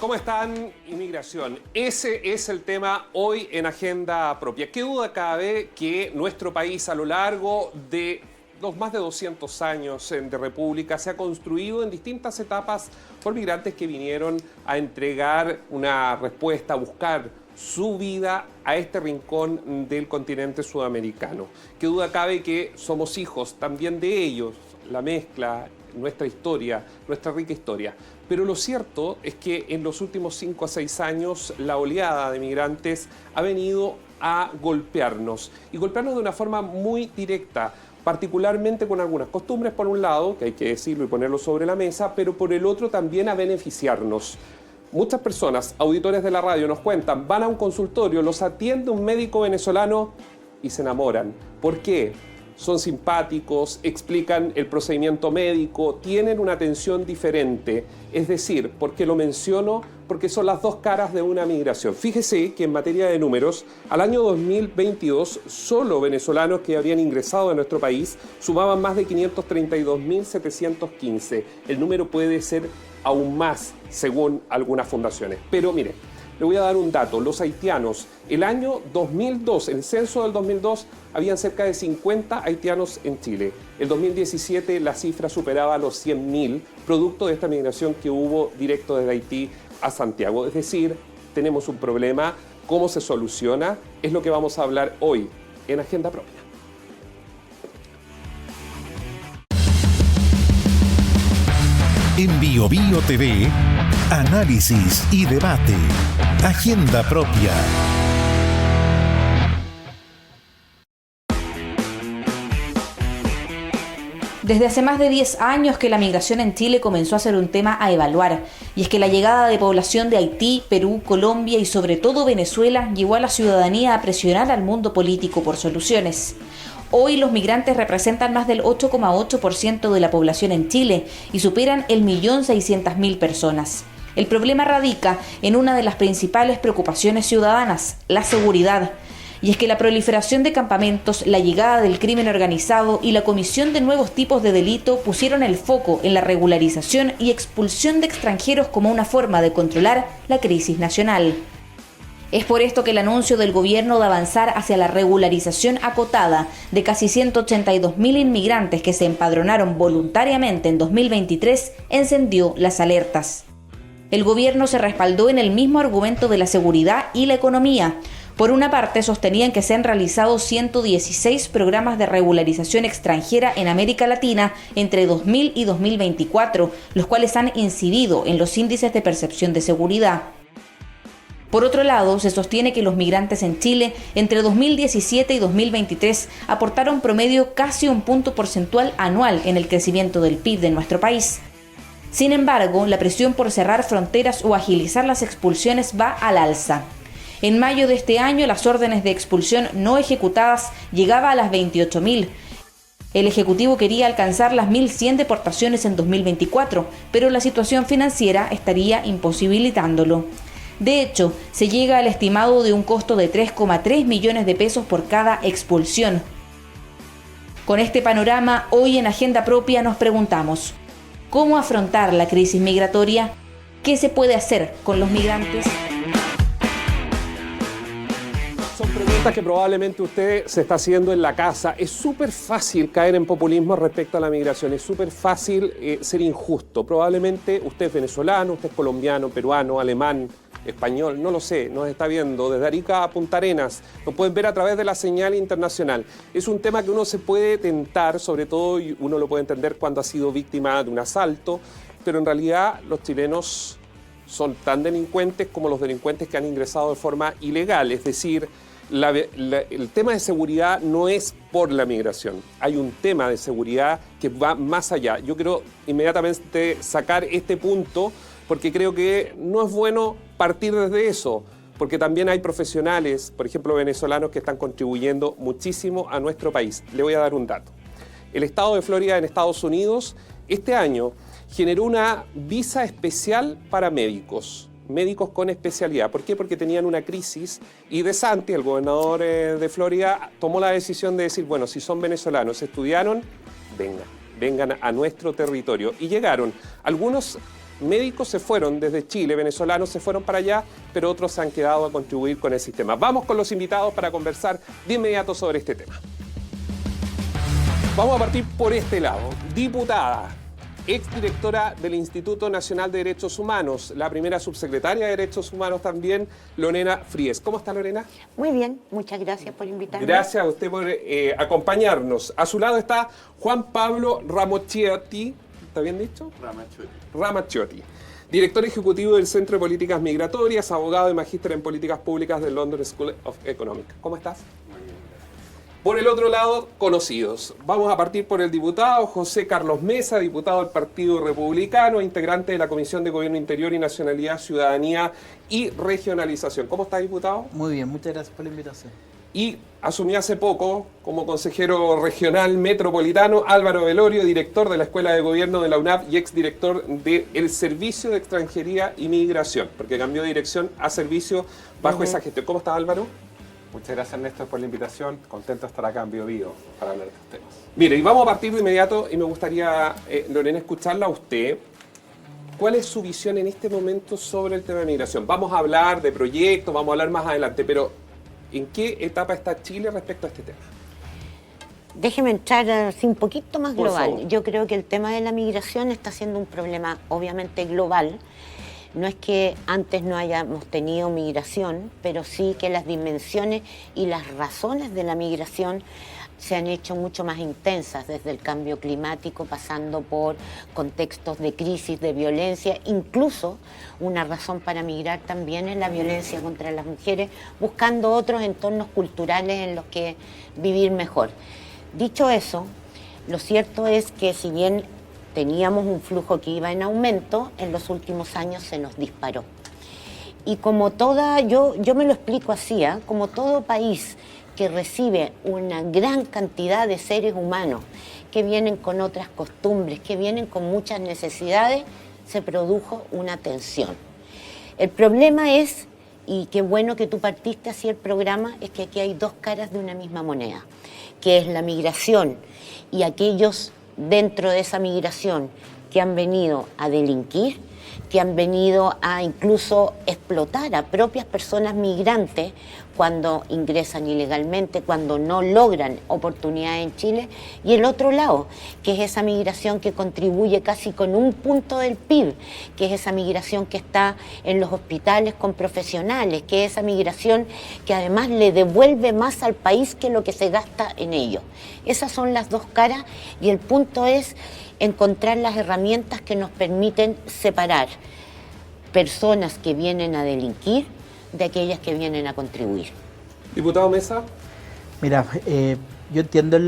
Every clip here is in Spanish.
¿Cómo están? Inmigración. Ese es el tema hoy en Agenda Propia. ¿Qué duda cabe que nuestro país a lo largo de los más de 200 años de república se ha construido en distintas etapas por migrantes que vinieron a entregar una respuesta, a buscar su vida a este rincón del continente sudamericano? ¿Qué duda cabe que somos hijos también de ellos? La mezcla, nuestra historia, nuestra rica historia. Pero lo cierto es que en los últimos 5 a 6 años la oleada de migrantes ha venido a golpearnos y golpearnos de una forma muy directa, particularmente con algunas costumbres por un lado, que hay que decirlo y ponerlo sobre la mesa, pero por el otro también a beneficiarnos. Muchas personas, auditores de la radio, nos cuentan, van a un consultorio, los atiende un médico venezolano y se enamoran. ¿Por qué? Son simpáticos, explican el procedimiento médico, tienen una atención diferente. Es decir, ¿por qué lo menciono? Porque son las dos caras de una migración. Fíjese que en materia de números, al año 2022, solo venezolanos que habrían ingresado a nuestro país sumaban más de 532.715. El número puede ser aún más, según algunas fundaciones. Pero mire, le voy a dar un dato. Los haitianos, el año 2002, el censo del 2002, habían cerca de 50 haitianos en Chile. El 2017 la cifra superaba los 100.000, producto de esta migración que hubo directo desde Haití a Santiago. Es decir, tenemos un problema. ¿Cómo se soluciona? Es lo que vamos a hablar hoy en Agenda Propia. En BioBio TV, análisis y debate. Agenda Propia. Desde hace más de 10 años que la migración en Chile comenzó a ser un tema a evaluar, y es que la llegada de población de Haití, Perú, Colombia y sobre todo Venezuela llevó a la ciudadanía a presionar al mundo político por soluciones. Hoy los migrantes representan más del 8,8% de la población en Chile y superan el 1.600.000 personas. El problema radica en una de las principales preocupaciones ciudadanas, la seguridad. Y es que la proliferación de campamentos, la llegada del crimen organizado y la comisión de nuevos tipos de delito pusieron el foco en la regularización y expulsión de extranjeros como una forma de controlar la crisis nacional. Es por esto que el anuncio del gobierno de avanzar hacia la regularización acotada de casi 182.000 inmigrantes que se empadronaron voluntariamente en 2023 encendió las alertas. El gobierno se respaldó en el mismo argumento de la seguridad y la economía. Por una parte, sostenían que se han realizado 116 programas de regularización extranjera en América Latina entre 2000 y 2024, los cuales han incidido en los índices de percepción de seguridad. Por otro lado, se sostiene que los migrantes en Chile entre 2017 y 2023 aportaron promedio casi un punto porcentual anual en el crecimiento del PIB de nuestro país. Sin embargo, la presión por cerrar fronteras o agilizar las expulsiones va al alza. En mayo de este año, las órdenes de expulsión no ejecutadas llegaban a las 28.000. El Ejecutivo quería alcanzar las 1.100 deportaciones en 2024, pero la situación financiera estaría imposibilitándolo. De hecho, se llega al estimado de un costo de 3,3 millones de pesos por cada expulsión. Con este panorama, hoy en Agenda Propia nos preguntamos: ¿cómo afrontar la crisis migratoria? ¿Qué se puede hacer con los migrantes? Son preguntas que probablemente usted se está haciendo en la casa. Es súper fácil caer en populismo respecto a la migración, es súper fácil ser injusto. Probablemente usted es venezolano, usted es colombiano, peruano, alemán, español, no lo sé, nos está viendo desde Arica a Punta Arenas, nos pueden ver a través de la señal internacional. Es un tema que uno se puede tentar, sobre todo, y uno lo puede entender cuando ha sido víctima de un asalto, pero en realidad los chilenos son tan delincuentes como los delincuentes que han ingresado de forma ilegal, es decir, el tema de seguridad no es por la migración, hay un tema de seguridad que va más allá. Yo quiero inmediatamente sacar este punto porque creo que no es bueno partir desde eso, porque también hay profesionales, por ejemplo venezolanos, que están contribuyendo muchísimo a nuestro país. Le voy a dar un dato. El estado de Florida en Estados Unidos este año generó una visa especial para médicos con especialidad. ¿Por qué? Porque tenían una crisis y DeSantis, el gobernador de Florida, tomó la decisión de decir, bueno, si son venezolanos, estudiaron, vengan a nuestro territorio. Y llegaron. Algunos médicos se fueron desde Chile, venezolanos se fueron para allá, pero otros se han quedado a contribuir con el sistema. Vamos con los invitados para conversar de inmediato sobre este tema. Vamos a partir por este lado. Diputada, exdirectora del Instituto Nacional de Derechos Humanos, la primera subsecretaria de Derechos Humanos también, Lorena Fries. ¿Cómo está, Lorena? Muy bien, muchas gracias por invitarme. Gracias a usted por acompañarnos. A su lado está Juan Pablo Ramaciotti. ¿Está bien dicho? Ramaciotti. Director ejecutivo del Centro de Políticas Migratorias, abogado y magíster en políticas públicas del London School of Economics. ¿Cómo estás? Muy bien. Por el otro lado, conocidos. Vamos a partir por el diputado José Carlos Mesa, diputado del Partido Republicano, integrante de la Comisión de Gobierno Interior y Nacionalidad, Ciudadanía y Regionalización. ¿Cómo está, diputado? Muy bien, muchas gracias por la invitación. Y asumió hace poco como consejero regional metropolitano Álvaro Velorio, director de la Escuela de Gobierno de la UNAP y exdirector del Servicio de Extranjería y Migración, porque cambió de dirección a servicio bajo esa gestión. ¿Cómo está, Álvaro? Muchas gracias, Néstor, por la invitación. Contento de estar acá en Bio Bio para hablar de estos temas. Mire, y vamos a partir de inmediato y me gustaría, Lorena, escucharla a usted. ¿Cuál es su visión en este momento sobre el tema de migración? Vamos a hablar de proyectos, vamos a hablar más adelante, pero ¿en qué etapa está Chile respecto a este tema? Déjeme entrar así un poquito más Por global. favor. Yo creo que el tema de la migración está siendo un problema obviamente global. No es que antes no hayamos tenido migración, pero sí que las dimensiones y las razones de la migración se han hecho mucho más intensas, desde el cambio climático, pasando por contextos de crisis, de violencia. Incluso una razón para migrar también es la violencia contra las mujeres, buscando otros entornos culturales en los que vivir mejor. Dicho eso, lo cierto es que si bien teníamos un flujo que iba en aumento, en los últimos años se nos disparó. Y como yo me lo explico así, como todo país que recibe una gran cantidad de seres humanos que vienen con otras costumbres, que vienen con muchas necesidades, se produjo una tensión. El problema es, y qué bueno que tú partiste así el programa, es que aquí hay dos caras de una misma moneda, que es la migración y aquellos dentro de esa migración que han venido a delinquir, que han venido a incluso explotar a propias personas migrantes cuando ingresan ilegalmente, cuando no logran oportunidades en Chile, y el otro lado, que es esa migración que contribuye casi con un punto del PIB, que es esa migración que está en los hospitales con profesionales, que es esa migración que además le devuelve más al país que lo que se gasta en ello. Esas son las dos caras y el punto es encontrar las herramientas que nos permiten separar personas que vienen a delinquir de aquellas que vienen a contribuir. Diputado Mesa. Mira, yo entiendo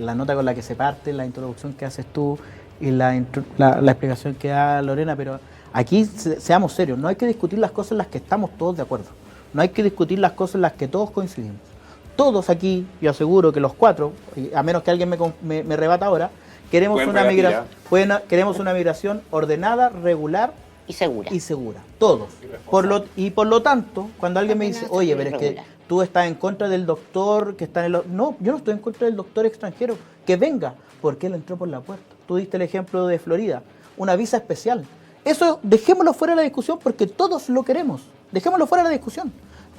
la nota con la que se parte, la introducción que haces tú y la explicación que da Lorena, pero aquí seamos serios, no hay que discutir las cosas en las que estamos todos de acuerdo, no hay que discutir las cosas en las que todos coincidimos. Todos aquí, yo aseguro que los cuatro, a menos que alguien me rebata ahora, queremos una migración ordenada, regular y segura. Todos. Por lo tanto, cuando alguien me dice, oye, pero es que tú estás en contra del doctor que está en el... No, yo no estoy en contra del doctor extranjero. Que venga, porque él entró por la puerta. Tú diste el ejemplo de Florida, una visa especial. Eso dejémoslo fuera de la discusión porque todos lo queremos. Dejémoslo fuera de la discusión.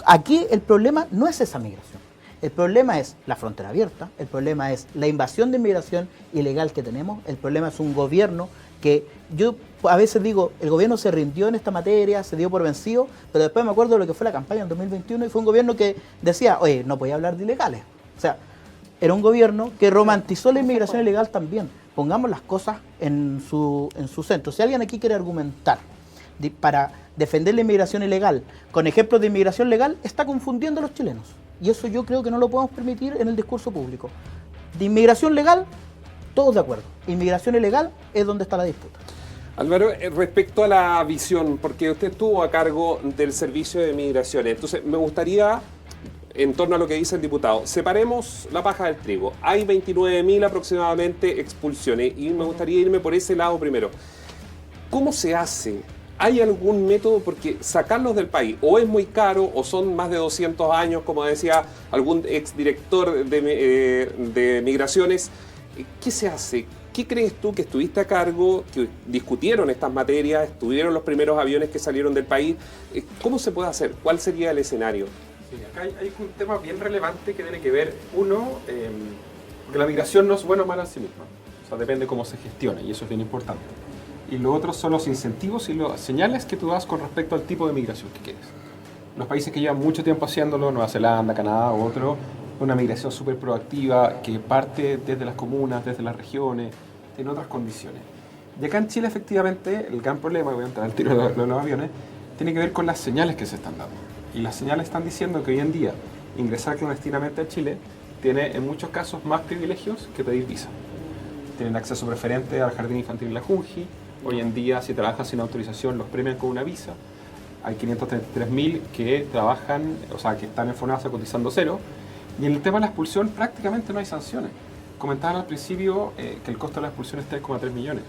Aquí el problema no es esa migración. El problema es la frontera abierta, el problema es la invasión de inmigración ilegal que tenemos, el problema es un gobierno que yo a veces digo, el gobierno se rindió en esta materia, se dio por vencido, pero después me acuerdo de lo que fue la campaña en 2021 y fue un gobierno que decía, oye, no podía hablar de ilegales. O sea, era un gobierno que romantizó la inmigración ilegal también. Pongamos las cosas en su centro. Si alguien aquí quiere argumentar para defender la inmigración ilegal con ejemplos de inmigración legal, está confundiendo a los chilenos. Y eso yo creo que no lo podemos permitir en el discurso público. De inmigración legal, todos de acuerdo. Inmigración ilegal es donde está la disputa. Álvaro, respecto a la visión, porque usted estuvo a cargo del servicio de migraciones, entonces me gustaría, en torno a lo que dice el diputado, separemos la paja del trigo. Hay 29.000 aproximadamente expulsiones y me gustaría irme por ese lado primero. ¿Cómo se hace? ¿Hay algún método? Porque sacarlos del país o es muy caro o son más de 200 años, como decía algún exdirector de migraciones. ¿Qué se hace? ¿Qué crees tú, que estuviste a cargo, que discutieron estas materias, estuvieron los primeros aviones que salieron del país? ¿Cómo se puede hacer? ¿Cuál sería el escenario? Sí, acá hay un tema bien relevante que tiene que ver, uno, porque la migración no es buena o mala en sí misma, o sea, depende cómo se gestione, y eso es bien importante. Y lo otro son los incentivos y las señales que tú das con respecto al tipo de migración que quieres. Los países que llevan mucho tiempo haciéndolo, Nueva Zelanda, Canadá u otro, una migración súper proactiva que parte desde las comunas, desde las regiones, en otras condiciones. Y acá en Chile, efectivamente, el gran problema, voy a entrar al tiro de los aviones, tiene que ver con las señales que se están dando. Y las señales están diciendo que hoy en día ingresar clandestinamente a Chile tiene en muchos casos más privilegios que pedir visa. Tienen acceso preferente al jardín infantil y la Junji. Hoy en día, si trabajas sin autorización, los premian con una visa. Hay 533.000 que trabajan, o sea, que están en FONASA cotizando cero. Y en el tema de la expulsión prácticamente no hay sanciones. Comentaban al principio que el costo de la expulsión es 3,3 millones.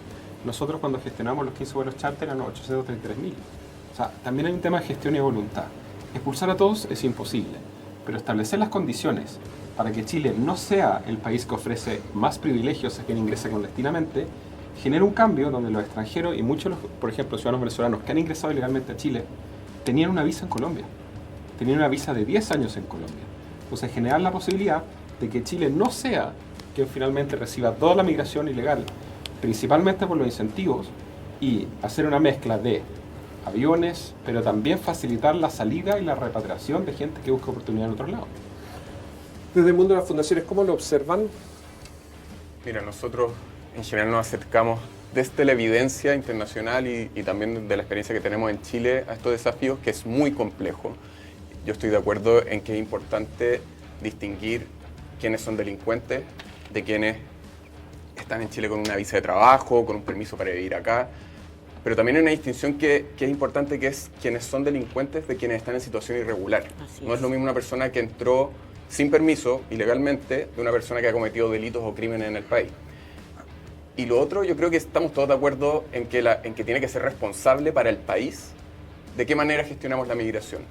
Nosotros cuando gestionamos los 15 vuelos charter eran 833.000. O sea, también hay un tema de gestión y voluntad. Expulsar a todos es imposible, pero establecer las condiciones para que Chile no sea el país que ofrece más privilegios a quien ingresa clandestinamente, genera un cambio donde los extranjeros y muchos, por ejemplo, ciudadanos venezolanos que han ingresado ilegalmente a Chile, tenían una visa en Colombia. Tenían una visa de 10 años en Colombia. Entonces, generar la posibilidad de que Chile no sea quien finalmente reciba toda la migración ilegal, principalmente por los incentivos, y hacer una mezcla de aviones, pero también facilitar la salida y la repatriación de gente que busca oportunidad en otros lados. Desde el mundo de las fundaciones, ¿cómo lo observan? Mira, nosotros en general nos acercamos desde la evidencia internacional y también de la experiencia que tenemos en Chile a estos desafíos, que es muy complejo. Yo estoy de acuerdo en que es importante distinguir quiénes son delincuentes de quienes están en Chile con una visa de trabajo, con un permiso para vivir acá. Pero también hay una distinción que es importante, que es quienes son delincuentes de quienes están en situación irregular. No es lo mismo una persona que entró sin permiso, ilegalmente, de una persona que ha cometido delitos o crímenes en el país. Y lo otro, yo creo que estamos todos de acuerdo en que tiene que ser responsable para el país de qué manera gestionamos la migración.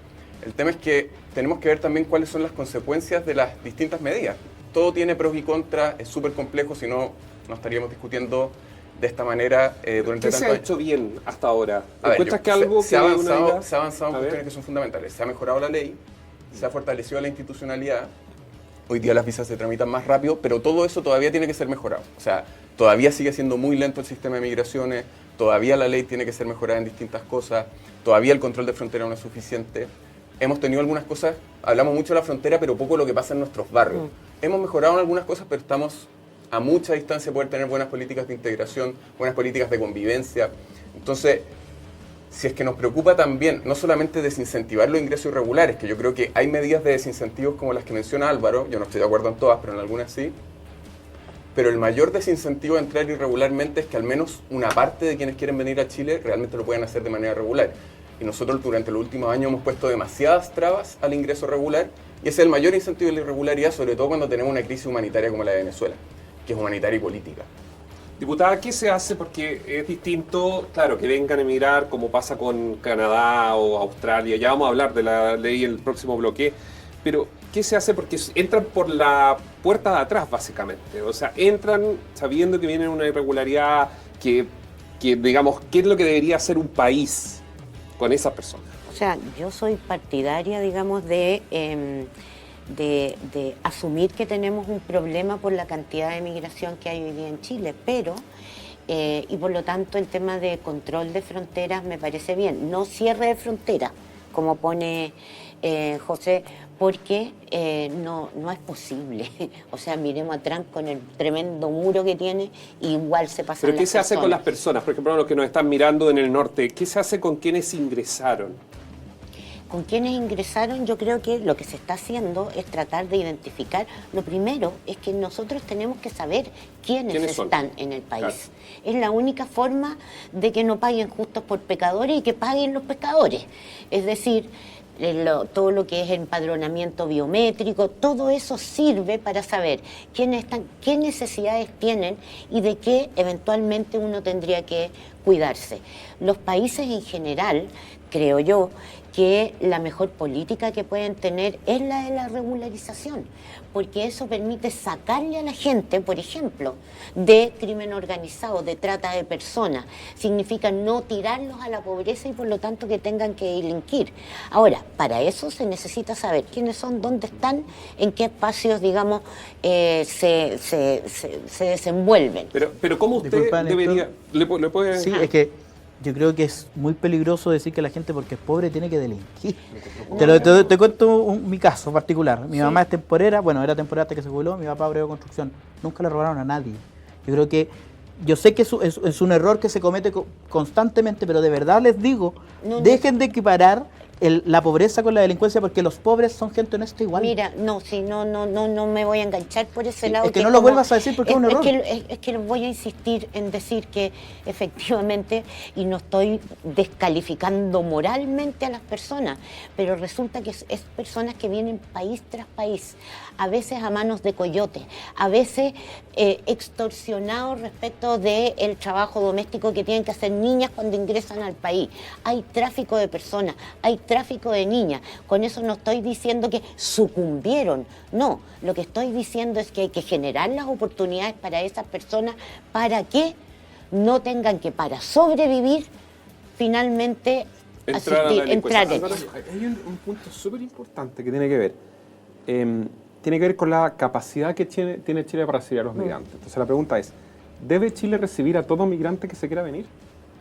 El tema es que tenemos que ver también cuáles son las consecuencias de las distintas medidas. Todo tiene pros y contras, es súper complejo, si no, no estaríamos discutiendo de esta manera durante tanto tiempo. ¿Qué se ha hecho bien hasta ahora? ¿Encuentras que algo se ha avanzado en A cuestiones que son fundamentales? Se ha mejorado la ley, se ha fortalecido la institucionalidad. Hoy día las visas se tramitan más rápido, pero todo eso todavía tiene que ser mejorado. O sea, todavía sigue siendo muy lento el sistema de migraciones, todavía la ley tiene que ser mejorada en distintas cosas, todavía el control de frontera no es suficiente. Hemos tenido algunas cosas, hablamos mucho de la frontera, pero poco de lo que pasa en nuestros barrios. Hemos mejorado en algunas cosas, pero estamos a mucha distancia de poder tener buenas políticas de integración, buenas políticas de convivencia. Entonces, si es que nos preocupa también, no solamente desincentivar los ingresos irregulares, que yo creo que hay medidas de desincentivos como las que menciona Álvaro, yo no estoy de acuerdo en todas, pero en algunas sí, pero el mayor desincentivo a entrar irregularmente es que al menos una parte de quienes quieren venir a Chile realmente lo puedan hacer de manera regular. Y nosotros durante los últimos años hemos puesto demasiadas trabas al ingreso regular, y ese es el mayor incentivo de la irregularidad, sobre todo cuando tenemos una crisis humanitaria como la de Venezuela, que es humanitaria y política. Diputada, ¿qué se hace? Porque es distinto, claro, que vengan a emigrar como pasa con Canadá o Australia. Ya vamos a hablar de la ley en el próximo bloque. Pero, ¿qué se hace? Porque entran por la puerta de atrás, básicamente. O sea, entran sabiendo que viene una irregularidad, que digamos, ¿qué es lo que debería hacer un país con esas personas? O sea, yo soy partidaria, digamos, de asumir que tenemos un problema por la cantidad de migración que hay hoy día en Chile, pero, y por lo tanto el tema de control de fronteras me parece bien. No cierre de fronteras, como pone José, porque no es posible. O sea, miremos a Trump con el tremendo muro que tiene, igual se pasa. ¿Pero qué se hace con las personas? Por ejemplo, los que nos están mirando en el norte, ¿qué se hace con quienes ingresaron? Con quienes ingresaron, yo creo que lo que se está haciendo es tratar de identificar. Lo primero es que nosotros tenemos que saber quiénes están en el país. Claro. Es la única forma de que no paguen justos por pecadores y que paguen los pecadores. Es decir, todo lo que es empadronamiento biométrico, todo eso sirve para saber quiénes están, qué necesidades tienen y de qué eventualmente uno tendría que cuidarse. Los países en general, creo yo, que la mejor política que pueden tener es la de la regularización, porque eso permite sacarle a la gente, por ejemplo, de crimen organizado, de trata de personas. Significa no tirarlos a la pobreza y por lo tanto que tengan que delinquir. Ahora, para eso se necesita saber quiénes son, dónde están, en qué espacios, digamos, se desenvuelven. Pero ¿cómo usted Disculpa, debería... ¿Le puede...? Sí, es que yo creo que es muy peligroso decir que la gente porque es pobre tiene que delinquir. Te cuento mi caso particular. Mi mamá es temporera, bueno, era temporera hasta que se jubiló, mi papá abrió construcción. Nunca le robaron a nadie. Yo sé que es un error que se comete constantemente, pero de verdad les digo, dejen de equiparar la pobreza con la delincuencia, porque los pobres son gente honesta igual. Mira, no me voy a enganchar por ese lado. Es que no lo vuelvas a decir porque es un error. Es que voy a insistir en decir que efectivamente, y no estoy descalificando moralmente a las personas, pero resulta que es personas que vienen país tras país, a veces a manos de coyotes, a veces extorsionados respecto del trabajo doméstico que tienen que hacer niñas cuando ingresan al país. Hay tráfico de personas, hay tráfico de niñas. Con eso no estoy diciendo que sucumbieron, no. Lo que estoy diciendo es que hay que generar las oportunidades para esas personas para que no tengan que, para sobrevivir, finalmente Entrar en. Hay un punto súper importante que tiene que ver. Tiene que ver con la capacidad que tiene Chile para recibir a los migrantes. Entonces la pregunta es, ¿debe Chile recibir a todo migrante que se quiera venir?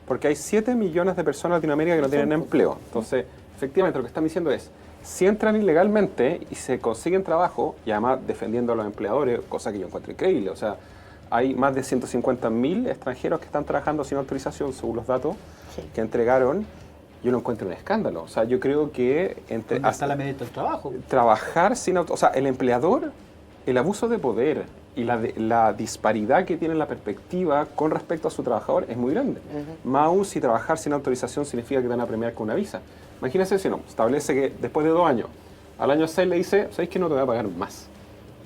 Porque hay 7 millones de personas en Latinoamérica que no tienen empleo. Entonces, efectivamente, lo que están diciendo es, si entran ilegalmente y se consiguen trabajo, y además defendiendo a los empleadores, cosa que yo encuentro increíble, o sea, hay más de 150.000 extranjeros que están trabajando sin autorización, según los datos que entregaron. Yo lo encuentro un escándalo. O sea, yo creo que... hasta la medida del trabajo. Trabajar sin autorización. O sea, el empleador, el abuso de poder y la disparidad que tiene en la perspectiva con respecto a su trabajador es muy grande. Más aún si trabajar sin autorización significa que te van a premiar con una visa. Imagínense si no, establece que después de 2 años, al año 6 le dice, ¿sabéis que no te voy a pagar más?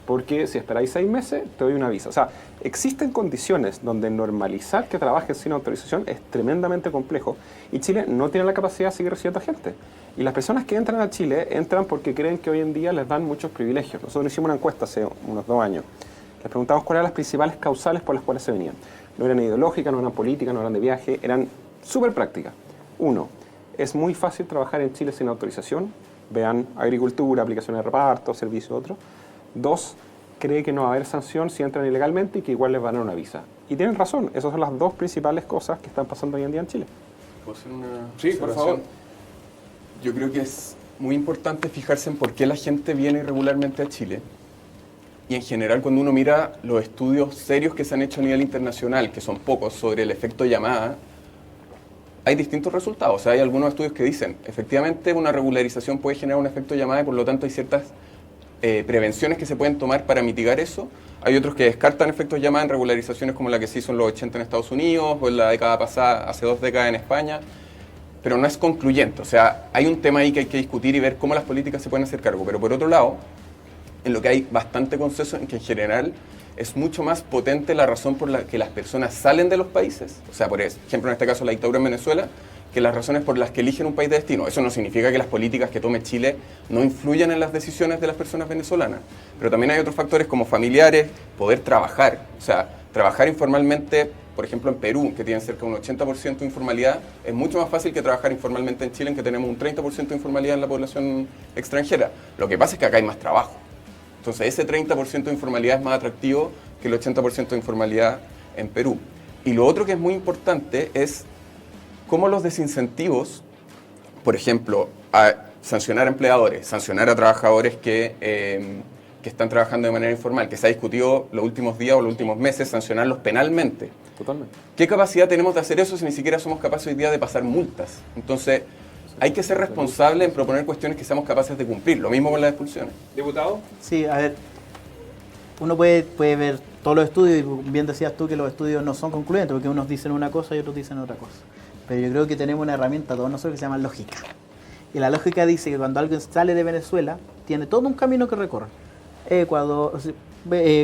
Porque si esperáis 6 meses, te doy una visa. O sea, existen condiciones donde normalizar que trabajes sin autorización es tremendamente complejo y Chile no tiene la capacidad de seguir recibiendo gente. Y las personas que entran a Chile entran porque creen que hoy en día les dan muchos privilegios. Nosotros hicimos una encuesta hace unos 2 años. Les preguntamos cuáles eran las principales causales por las cuales se venían. No eran ideológicas, no eran políticas, no eran de viaje, eran súper prácticas. 1, es muy fácil trabajar en Chile sin autorización. Vean agricultura, aplicaciones de reparto, servicios, otros. 2, cree que no va a haber sanción si entran ilegalmente y que igual les van a dar una visa. Y tienen razón, esas son las 2 principales cosas que están pasando hoy en día en Chile. ¿Puedo hacer una Sí, por favor. Yo creo que es muy importante fijarse en por qué la gente viene irregularmente a Chile. Y en general, cuando uno mira los estudios serios que se han hecho a nivel internacional, que son pocos, sobre el efecto llamada, hay distintos resultados. O sea, hay algunos estudios que dicen, efectivamente, una regularización puede generar un efecto llamada y por lo tanto hay ciertas prevenciones que se pueden tomar para mitigar eso. Hay otros que descartan efectos llamada en regularizaciones como la que se hizo en los 80 en Estados Unidos o en la década pasada, hace 2 décadas en España, pero no es concluyente. O sea, hay un tema ahí que hay que discutir y ver cómo las políticas se pueden hacer cargo. Pero por otro lado, en lo que hay bastante consenso en que en general es mucho más potente la razón por la que las personas salen de los países. O sea, por ejemplo, en este caso la dictadura en Venezuela, que las razones por las que eligen un país de destino. Eso no significa que las políticas que tome Chile no influyan en las decisiones de las personas venezolanas. Pero también hay otros factores como familiares, poder trabajar. O sea, trabajar informalmente, por ejemplo en Perú, que tienen cerca de un 80% de informalidad, es mucho más fácil que trabajar informalmente en Chile, en que tenemos un 30% de informalidad en la población extranjera. Lo que pasa es que acá hay más trabajo. Entonces ese 30% de informalidad es más atractivo que el 80% de informalidad en Perú. Y lo otro que es muy importante es cómo los desincentivos, por ejemplo, a sancionar a empleadores, sancionar a trabajadores que están trabajando de manera informal, que se ha discutido los últimos días o los últimos meses, sancionarlos penalmente. Totalmente. ¿Qué capacidad tenemos de hacer eso si ni siquiera somos capaces hoy día de pasar multas? Entonces, hay que ser responsable en proponer cuestiones que seamos capaces de cumplir. Lo mismo con las expulsiones. ¿Diputado? Sí, a ver, uno puede ver todos los estudios y bien decías tú que los estudios no son concluyentes porque unos dicen una cosa y otros dicen otra cosa. Pero yo creo que tenemos una herramienta todos nosotros que se llama lógica. Y la lógica dice que cuando alguien sale de Venezuela, tiene todo un camino que recorrer. Ecuador,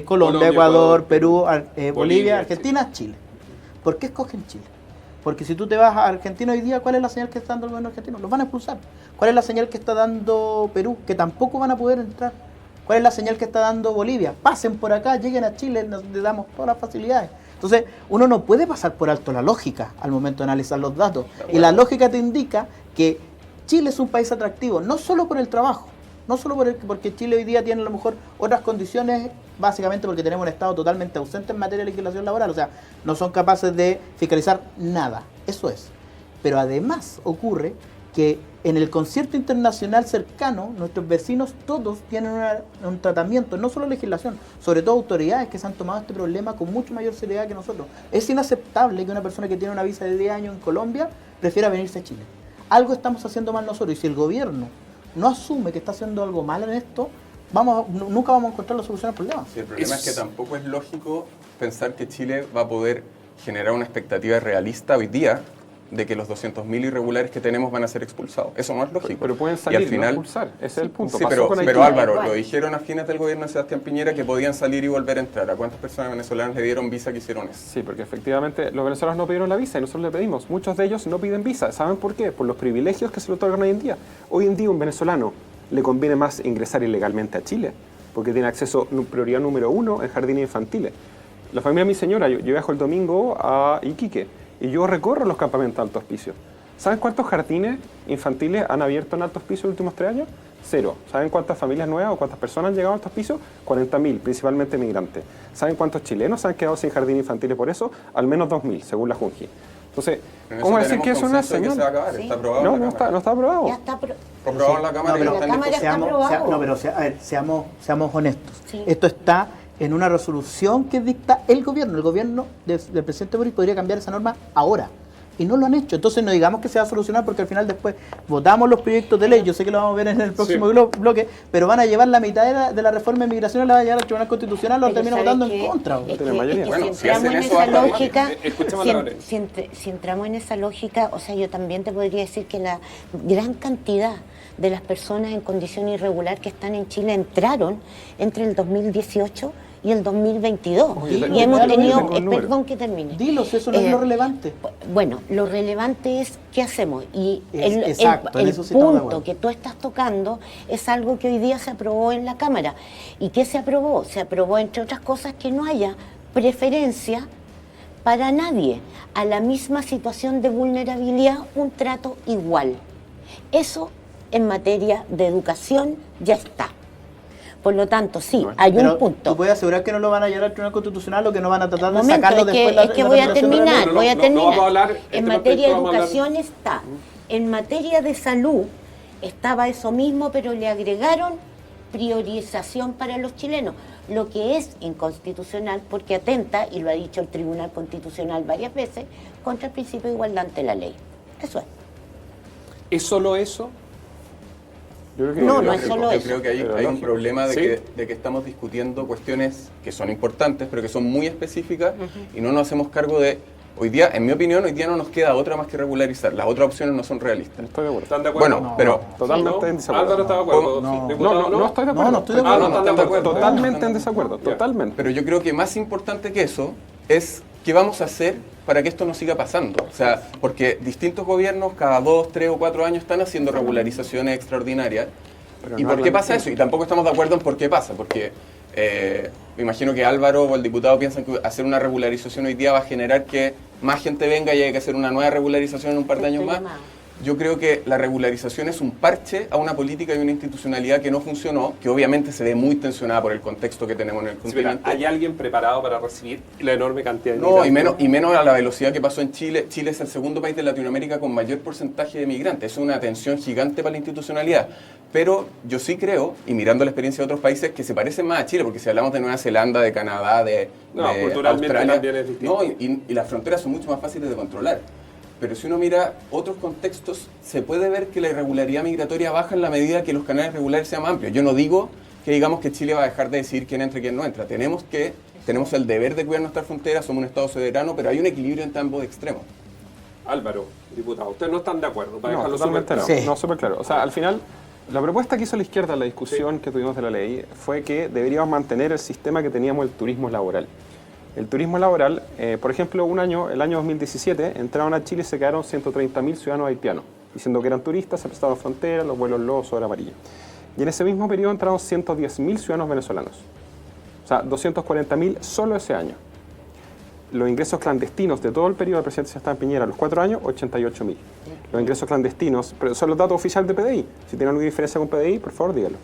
Colombia, Ecuador, Perú, Bolivia, Argentina, Chile. ¿Por qué escogen Chile? Porque si tú te vas a Argentina hoy día, ¿cuál es la señal que está dando el gobierno argentino? Los van a expulsar. ¿Cuál es la señal que está dando Perú? Que tampoco van a poder entrar. ¿Cuál es la señal que está dando Bolivia? Pasen por acá, lleguen a Chile, les damos todas las facilidades. Entonces, uno no puede pasar por alto la lógica al momento de analizar los datos. Y la lógica te indica que Chile es un país atractivo, no solo por el trabajo, no solo porque Chile hoy día tiene a lo mejor otras condiciones, básicamente porque tenemos un Estado totalmente ausente en materia de legislación laboral, o sea, no son capaces de fiscalizar nada, eso es. Pero además ocurre que en el concierto internacional cercano, nuestros vecinos todos tienen un tratamiento, no solo legislación, sobre todo autoridades que se han tomado este problema con mucho mayor seriedad que nosotros. Es inaceptable que una persona que tiene una visa de 10 años en Colombia prefiera venirse a Chile. Algo estamos haciendo mal nosotros, y si el gobierno no asume que está haciendo algo mal en esto, nunca vamos a encontrar la solución al problema. Sí, el problema es que tampoco es lógico pensar que Chile va a poder generar una expectativa realista hoy día de que los 200.000 irregulares que tenemos van a ser expulsados. Eso no es lógico. Pero pueden salir, y al final, no expulsar. Ese es el punto. Sí, pero Álvaro, lo dijeron a fines del gobierno de Sebastián Piñera que podían salir y volver a entrar. ¿A cuántas personas venezolanas le dieron visa que hicieron eso? Sí, porque efectivamente los venezolanos no pidieron la visa y nosotros le pedimos. Muchos de ellos no piden visa. ¿Saben por qué? Por los privilegios que se le otorgan hoy en día. Hoy en día un venezolano le conviene más ingresar ilegalmente a Chile, porque tiene acceso, prioridad número 1, en jardines infantiles. La familia de mi señora, yo viajo el domingo a Iquique y yo recorro los campamentos de Alto Hospicio. ¿Saben cuántos jardines infantiles han abierto en Alto Hospicio en los últimos 3 años? 0. ¿Saben cuántas familias nuevas o cuántas personas han llegado a Alto Hospicio? 40.000, principalmente migrantes. ¿Saben cuántos chilenos se han quedado sin jardines infantiles por eso? Al menos 2.000, según la Junji. Entonces, ¿cómo decir que eso no es señal? Se va a acabar. Sí. ¿Está aprobado? No está aprobado. Ya está aprobado en la Cámara y no está en discusión. Seamos honestos. Sí. Esto está en una resolución que dicta el gobierno. El gobierno del presidente Boric podría cambiar esa norma ahora. Y no lo han hecho. Entonces no digamos que se va a solucionar porque al final después votamos los proyectos de ley. Yo sé que lo vamos a ver en el próximo bloque, pero van a llevar la mitad de la reforma de migración, la van a llevar al Tribunal Constitucional, lo termina votando en contra. Si entramos en esa lógica, o sea, yo también te podría decir que la gran cantidad de las personas en condición irregular que están en Chile entraron entre el 2018 y el 2022. Y hemos tenido, perdón que termine. Dilos, eso no es lo relevante. Bueno, lo relevante es qué hacemos. Y el sí punto que tú estás tocando es algo que hoy día se aprobó en la Cámara. ¿Y qué se aprobó? Se aprobó, entre otras cosas, que no haya preferencia para nadie. A la misma situación de vulnerabilidad, un trato igual. Eso en materia de educación ya está. Por lo tanto, sí, hay un punto. ¿Tú puedes asegurar que no lo van a llevar al Tribunal Constitucional o que no van a tratar de momento, sacarlo después? Es que voy a terminar. No vamos a hablar, en materia de educación está. En materia de salud estaba eso mismo, pero le agregaron priorización para los chilenos, lo que es inconstitucional porque atenta, y lo ha dicho el Tribunal Constitucional varias veces, contra el principio de igualdad ante la ley. Eso es. ¿Es solo eso? Yo creo que hay un problema de que estamos discutiendo cuestiones que son importantes, pero que son muy específicas y no nos hacemos cargo de... Hoy día, en mi opinión, hoy día no nos queda otra más que regularizar. Las otras opciones no son realistas. Estoy de acuerdo. ¿Están de acuerdo? Bueno, pero... Totalmente en desacuerdo. Álvaro está de acuerdo. No estoy de acuerdo. No estoy de acuerdo. No están de acuerdo. Totalmente en desacuerdo. Totalmente. Pero yo creo que más importante que eso es qué vamos a hacer para que esto no siga pasando. O sea, porque distintos gobiernos cada 2, 3 o 4 años están haciendo regularizaciones extraordinarias. ¿Y por qué pasa eso? Y tampoco estamos de acuerdo en por qué pasa, porque me imagino que Álvaro o el diputado piensan que hacer una regularización hoy día va a generar que más gente venga y haya que hacer una nueva regularización en un par de años más. Yo creo que la regularización es un parche a una política y una institucionalidad que no funcionó, que obviamente se ve muy tensionada por el contexto que tenemos en el continente. ¿Hay alguien preparado para recibir la enorme cantidad de migrantes? Y menos a la velocidad que pasó en Chile. Chile es el segundo país de Latinoamérica con mayor porcentaje de migrantes. Es una tensión gigante para la institucionalidad. Pero yo sí creo, y mirando la experiencia de otros países, que se parecen más a Chile, porque si hablamos de Nueva Zelanda, de Canadá, de culturalmente Australia, también es distinto. Y las fronteras son mucho más fáciles de controlar. Pero si uno mira otros contextos, se puede ver que la irregularidad migratoria baja en la medida que los canales regulares sean más amplios. Yo no digo que digamos que Chile va a dejar de decidir quién entra y quién no entra. Tenemos el deber de cuidar nuestras fronteras, somos un Estado soberano, pero hay un equilibrio entre ambos extremos. Álvaro, diputado, ¿ustedes no están de acuerdo? Para No, dejarlo totalmente súper no. No, súper claro. O sea, al final, la propuesta que hizo la izquierda en la discusión que tuvimos de la ley fue que deberíamos mantener el sistema que teníamos del turismo laboral. El turismo laboral, por ejemplo, el año 2017, entraron a Chile y se quedaron 130.000 ciudadanos haitianos, diciendo que eran turistas, se prestaron fronteras, los vuelos LOS, sobre amarilla. Y en ese mismo periodo entraron 110.000 ciudadanos venezolanos. O sea, 240.000 solo ese año. Los ingresos clandestinos de todo el periodo del presidente Sebastián Piñera, los 4 años, 88.000. Los ingresos clandestinos, pero son los datos oficiales de PDI. Si tienen alguna diferencia con PDI, por favor, díganlo.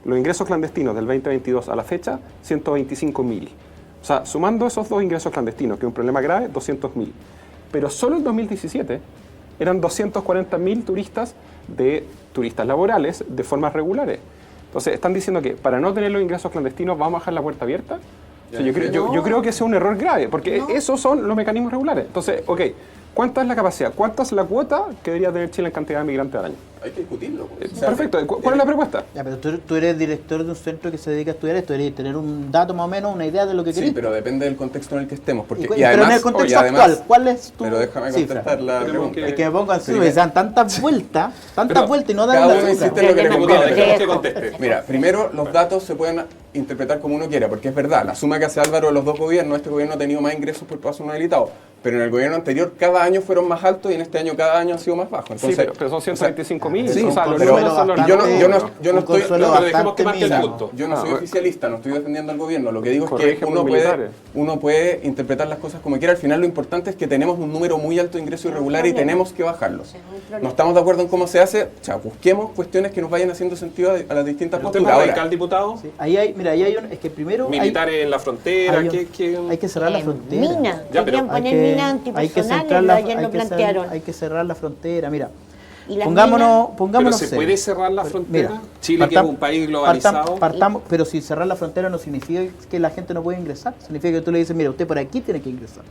Los ingresos clandestinos del 2022 a la fecha, 125.000. O sea, sumando esos dos ingresos clandestinos, que es un problema grave, 200.000. Pero solo en 2017 eran 240.000 turistas laborales de formas regulares. Entonces, están diciendo que para no tener los ingresos clandestinos vamos a dejar la puerta abierta. O sea, yo creo que ese es un error grave, porque esos son los mecanismos regulares. Entonces, ok, ¿cuánta es la capacidad? ¿Cuánta es la cuota que debería tener Chile en cantidad de migrantes al año? Hay que discutirlo. Pues. Perfecto. ¿Cuál es la propuesta? Ya, pero tú eres director de un centro que se dedica a estudiar esto, deberías tener un dato más o menos, una idea de lo que querés. Sí, pero depende del contexto en el que estemos. Porque, pero en el contexto actual, ¿cuál es tu Pero déjame contestar la pregunta. Es que me pongo así, me dan tantas vueltas y no dan cada la uno azúcar. insiste en lo que le conviene. Dejemos que conteste. Mira, primero, los datos se pueden interpretar como uno quiera, porque es verdad, la suma que hace Álvaro de los dos gobiernos, este gobierno ha tenido más ingresos por paso no habilitado, pero en el gobierno anterior cada año fueron más altos y en este año cada año ha sido más bajo. Entonces, Sí, pero son 125.000. Sí, o sea, los pero números son los yo no números. estoy... pero dejemos que marque el punto. Yo no soy oficialista, no estoy defendiendo al gobierno. Lo que digo es que Corrige por militares. uno puede interpretar las cosas como quiera. Al final lo importante es que tenemos un número muy alto de ingresos irregulares y tenemos que bajarlos. No estamos de acuerdo en cómo se hace. O sea, busquemos cuestiones que nos vayan haciendo sentido a las distintas ¿El tema posturas. radical, diputado? Sí, ahí hay un, es que primero Militares en la frontera, hay que cerrar la frontera. Mina, Ya, pero querían poner minas antipersonales, ayer lo plantearon. Hay que cerrar la frontera, mira. Y las Pongámonos ¿Pero se serios. puede cerrar la frontera? Mira, Chile, que es un país globalizado. partamos, pero si cerrar la frontera no significa que la gente no puede ingresar. Significa que tú le dices, mira, usted por aquí tiene que ingresar.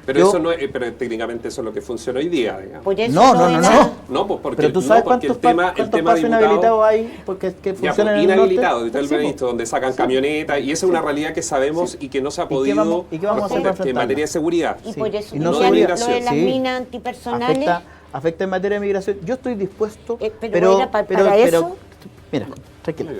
Pero eso no es, pero técnicamente eso es lo que funciona hoy día, digamos. Por eso No. No, pues porque, Pero tú sabes porque cuántos el tema pasos inhabilitados hay porque que ya, pues, funcionan en el norte. inhabilitado, y tal Sí, vez pues. visto, donde sacan camionetas, y esa es una realidad que sabemos y que no se ha podido ¿Y qué vamos a hacer para responder, que en enfrentarla? materia de seguridad. Y Sí. por eso Y no querían migración. lo de las Sí. minas antipersonales. Afecta en materia de migración. Yo estoy dispuesto, pero era para eso. Mira, tranquilo.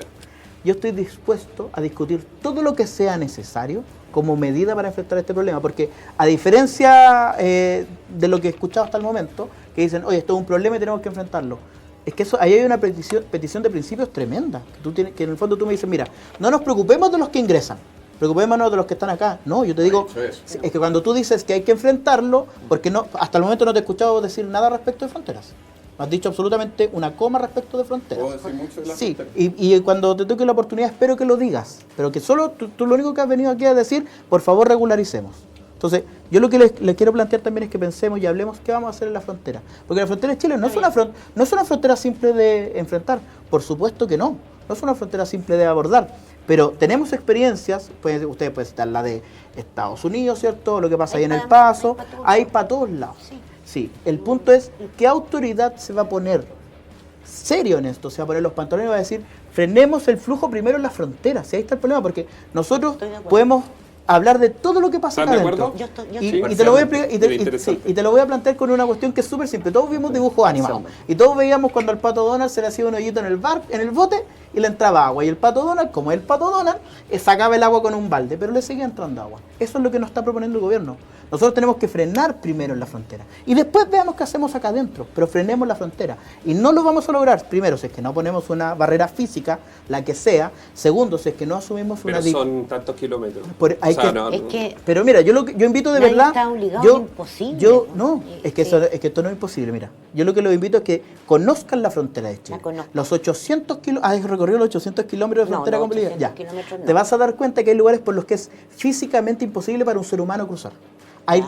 Yo estoy dispuesto a discutir todo lo que sea necesario como medida para enfrentar este problema, porque a diferencia de lo que he escuchado hasta el momento, que dicen, oye, esto es un problema y tenemos que enfrentarlo. Es que ahí hay una petición de principios tremenda, que en el fondo tú me dices, mira, no nos preocupemos de los que ingresan, preocupémonos de los que están acá. No, yo te digo, es que cuando tú dices que hay que enfrentarlo, porque no, hasta el momento no te he escuchado decir nada respecto de fronteras. No has dicho absolutamente una coma respecto de fronteras. Puedo decir mucho de las Sí, fronteras. y cuando te toque la oportunidad espero que lo digas, pero que solo tú lo único que has venido aquí a decir, por favor regularicemos. Entonces, yo lo que les quiero plantear también es que pensemos y hablemos qué vamos a hacer en la frontera. Porque la frontera de Chile no es una frontera simple de enfrentar, por supuesto que no es una frontera simple de abordar, pero tenemos experiencias, ustedes pueden citar la de Estados Unidos, ¿cierto? Lo que pasa ahí en El Paso, hay para todos lados. Sí, el punto es, ¿qué autoridad se va a poner serio en esto? Se va a poner los pantalones y va a decir, frenemos el flujo primero en las fronteras. Si ahí está el problema, porque nosotros podemos hablar de todo lo que pasa acá ¿Están de adentro. acuerdo? Y te lo voy a explicar, Interesante. y te lo voy a plantear con una cuestión que es súper simple. Todos vimos dibujos animados y todos veíamos cuando al Pato Donald se le hacía un hoyito en el bote y le entraba agua. Y el Pato Donald, como es el Pato Donald, sacaba el agua con un balde, pero le seguía entrando agua. Eso es lo que nos está proponiendo el gobierno. Nosotros tenemos que frenar primero en la frontera y después veamos qué hacemos acá adentro, pero frenemos la frontera. Y no lo vamos a lograr, primero, si es que no ponemos una barrera física, la que sea. Segundo, si es que no asumimos una... Pero son tantos kilómetros. Pero mira, yo invito de nadie verdad... está obligado, es imposible. Es que esto no es imposible, mira. Yo lo que los invito es que conozcan la frontera de Chile. La conozco. Los 800 kilómetros... ¿Has recorrido los 800 kilómetros de frontera con Bolivia? 800 kilómetros no. Te vas a dar cuenta que hay lugares por los que es físicamente imposible para un ser humano cruzar.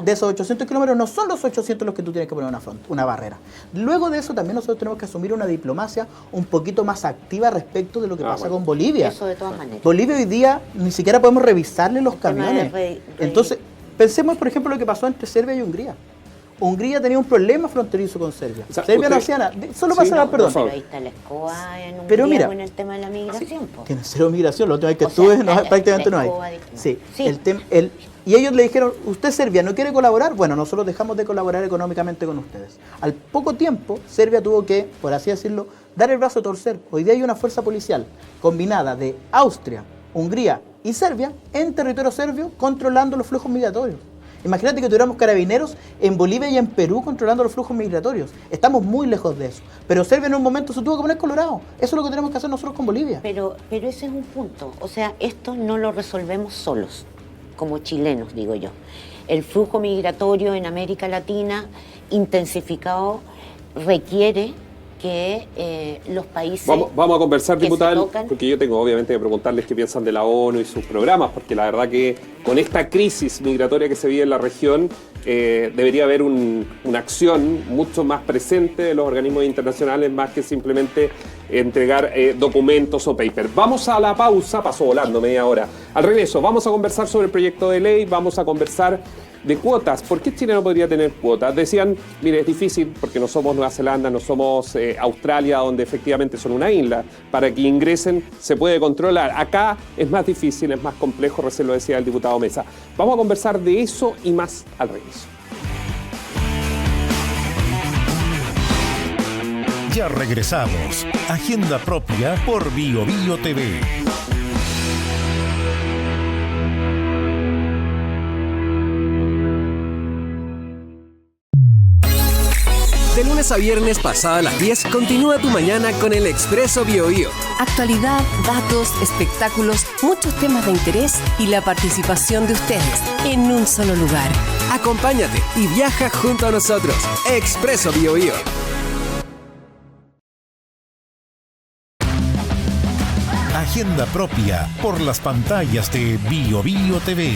De esos 800 kilómetros no son los 800 los que tú tienes que poner una barrera. Luego de eso también nosotros tenemos que asumir una diplomacia un poquito más activa respecto de lo que pasa con Bolivia. Eso de todas maneras. Bolivia hoy día ni siquiera podemos revisarle los camiones. de Entonces, pensemos por ejemplo lo que pasó entre Serbia y Hungría. Hungría tenía un problema fronterizo con Serbia. O sea, Serbia no hacía nada. Solo pasa nada, perdón. Pero ahí está la escoba en un Pero mira, con el tema de la migración. po. Tiene cero migración, la última vez que O sea, estuve la prácticamente no hay. escoba Sí, sí. Y ellos le dijeron, ¿usted Serbia no quiere colaborar? Bueno, nosotros dejamos de colaborar económicamente con ustedes. Al poco tiempo, Serbia tuvo que, por así decirlo, dar el brazo a torcer. Hoy día hay una fuerza policial combinada de Austria, Hungría y Serbia en territorio serbio controlando los flujos migratorios. Imagínate que tuviéramos carabineros en Bolivia y en Perú controlando los flujos migratorios. Estamos muy lejos de eso. Pero Serbia en un momento se tuvo que poner colorado. Eso es lo que tenemos que hacer nosotros con Bolivia. Pero ese es un punto. O sea, esto no lo resolvemos solos, como chilenos, digo yo. El flujo migratorio en América Latina, intensificado, requiere que los países... Vamos a conversar, diputada, tocan... porque yo tengo obviamente que preguntarles qué piensan de la ONU y sus programas, porque la verdad que con esta crisis migratoria que se vive en la región, debería haber una acción mucho más presente de los organismos internacionales, más que simplemente entregar documentos o papers. Vamos a la pausa, pasó volando media hora. Al regreso, vamos a conversar sobre el proyecto de ley, vamos a conversar de cuotas. ¿Por qué Chile no podría tener cuotas? Decían, mire, es difícil porque no somos Nueva Zelanda, no somos Australia, donde efectivamente son una isla. Para que ingresen se puede controlar. Acá es más difícil, es más complejo, recién lo decía el diputado Mesa. Vamos a conversar de eso y más al regreso. Ya regresamos. Agenda propia por BioBio TV. De lunes a viernes pasada las 10, continúa tu mañana con el Expreso BioBio. Actualidad, datos, espectáculos, muchos temas de interés y la participación de ustedes en un solo lugar. Acompáñate y viaja junto a nosotros. Expreso BioBio. Agenda propia por las pantallas de BioBio TV.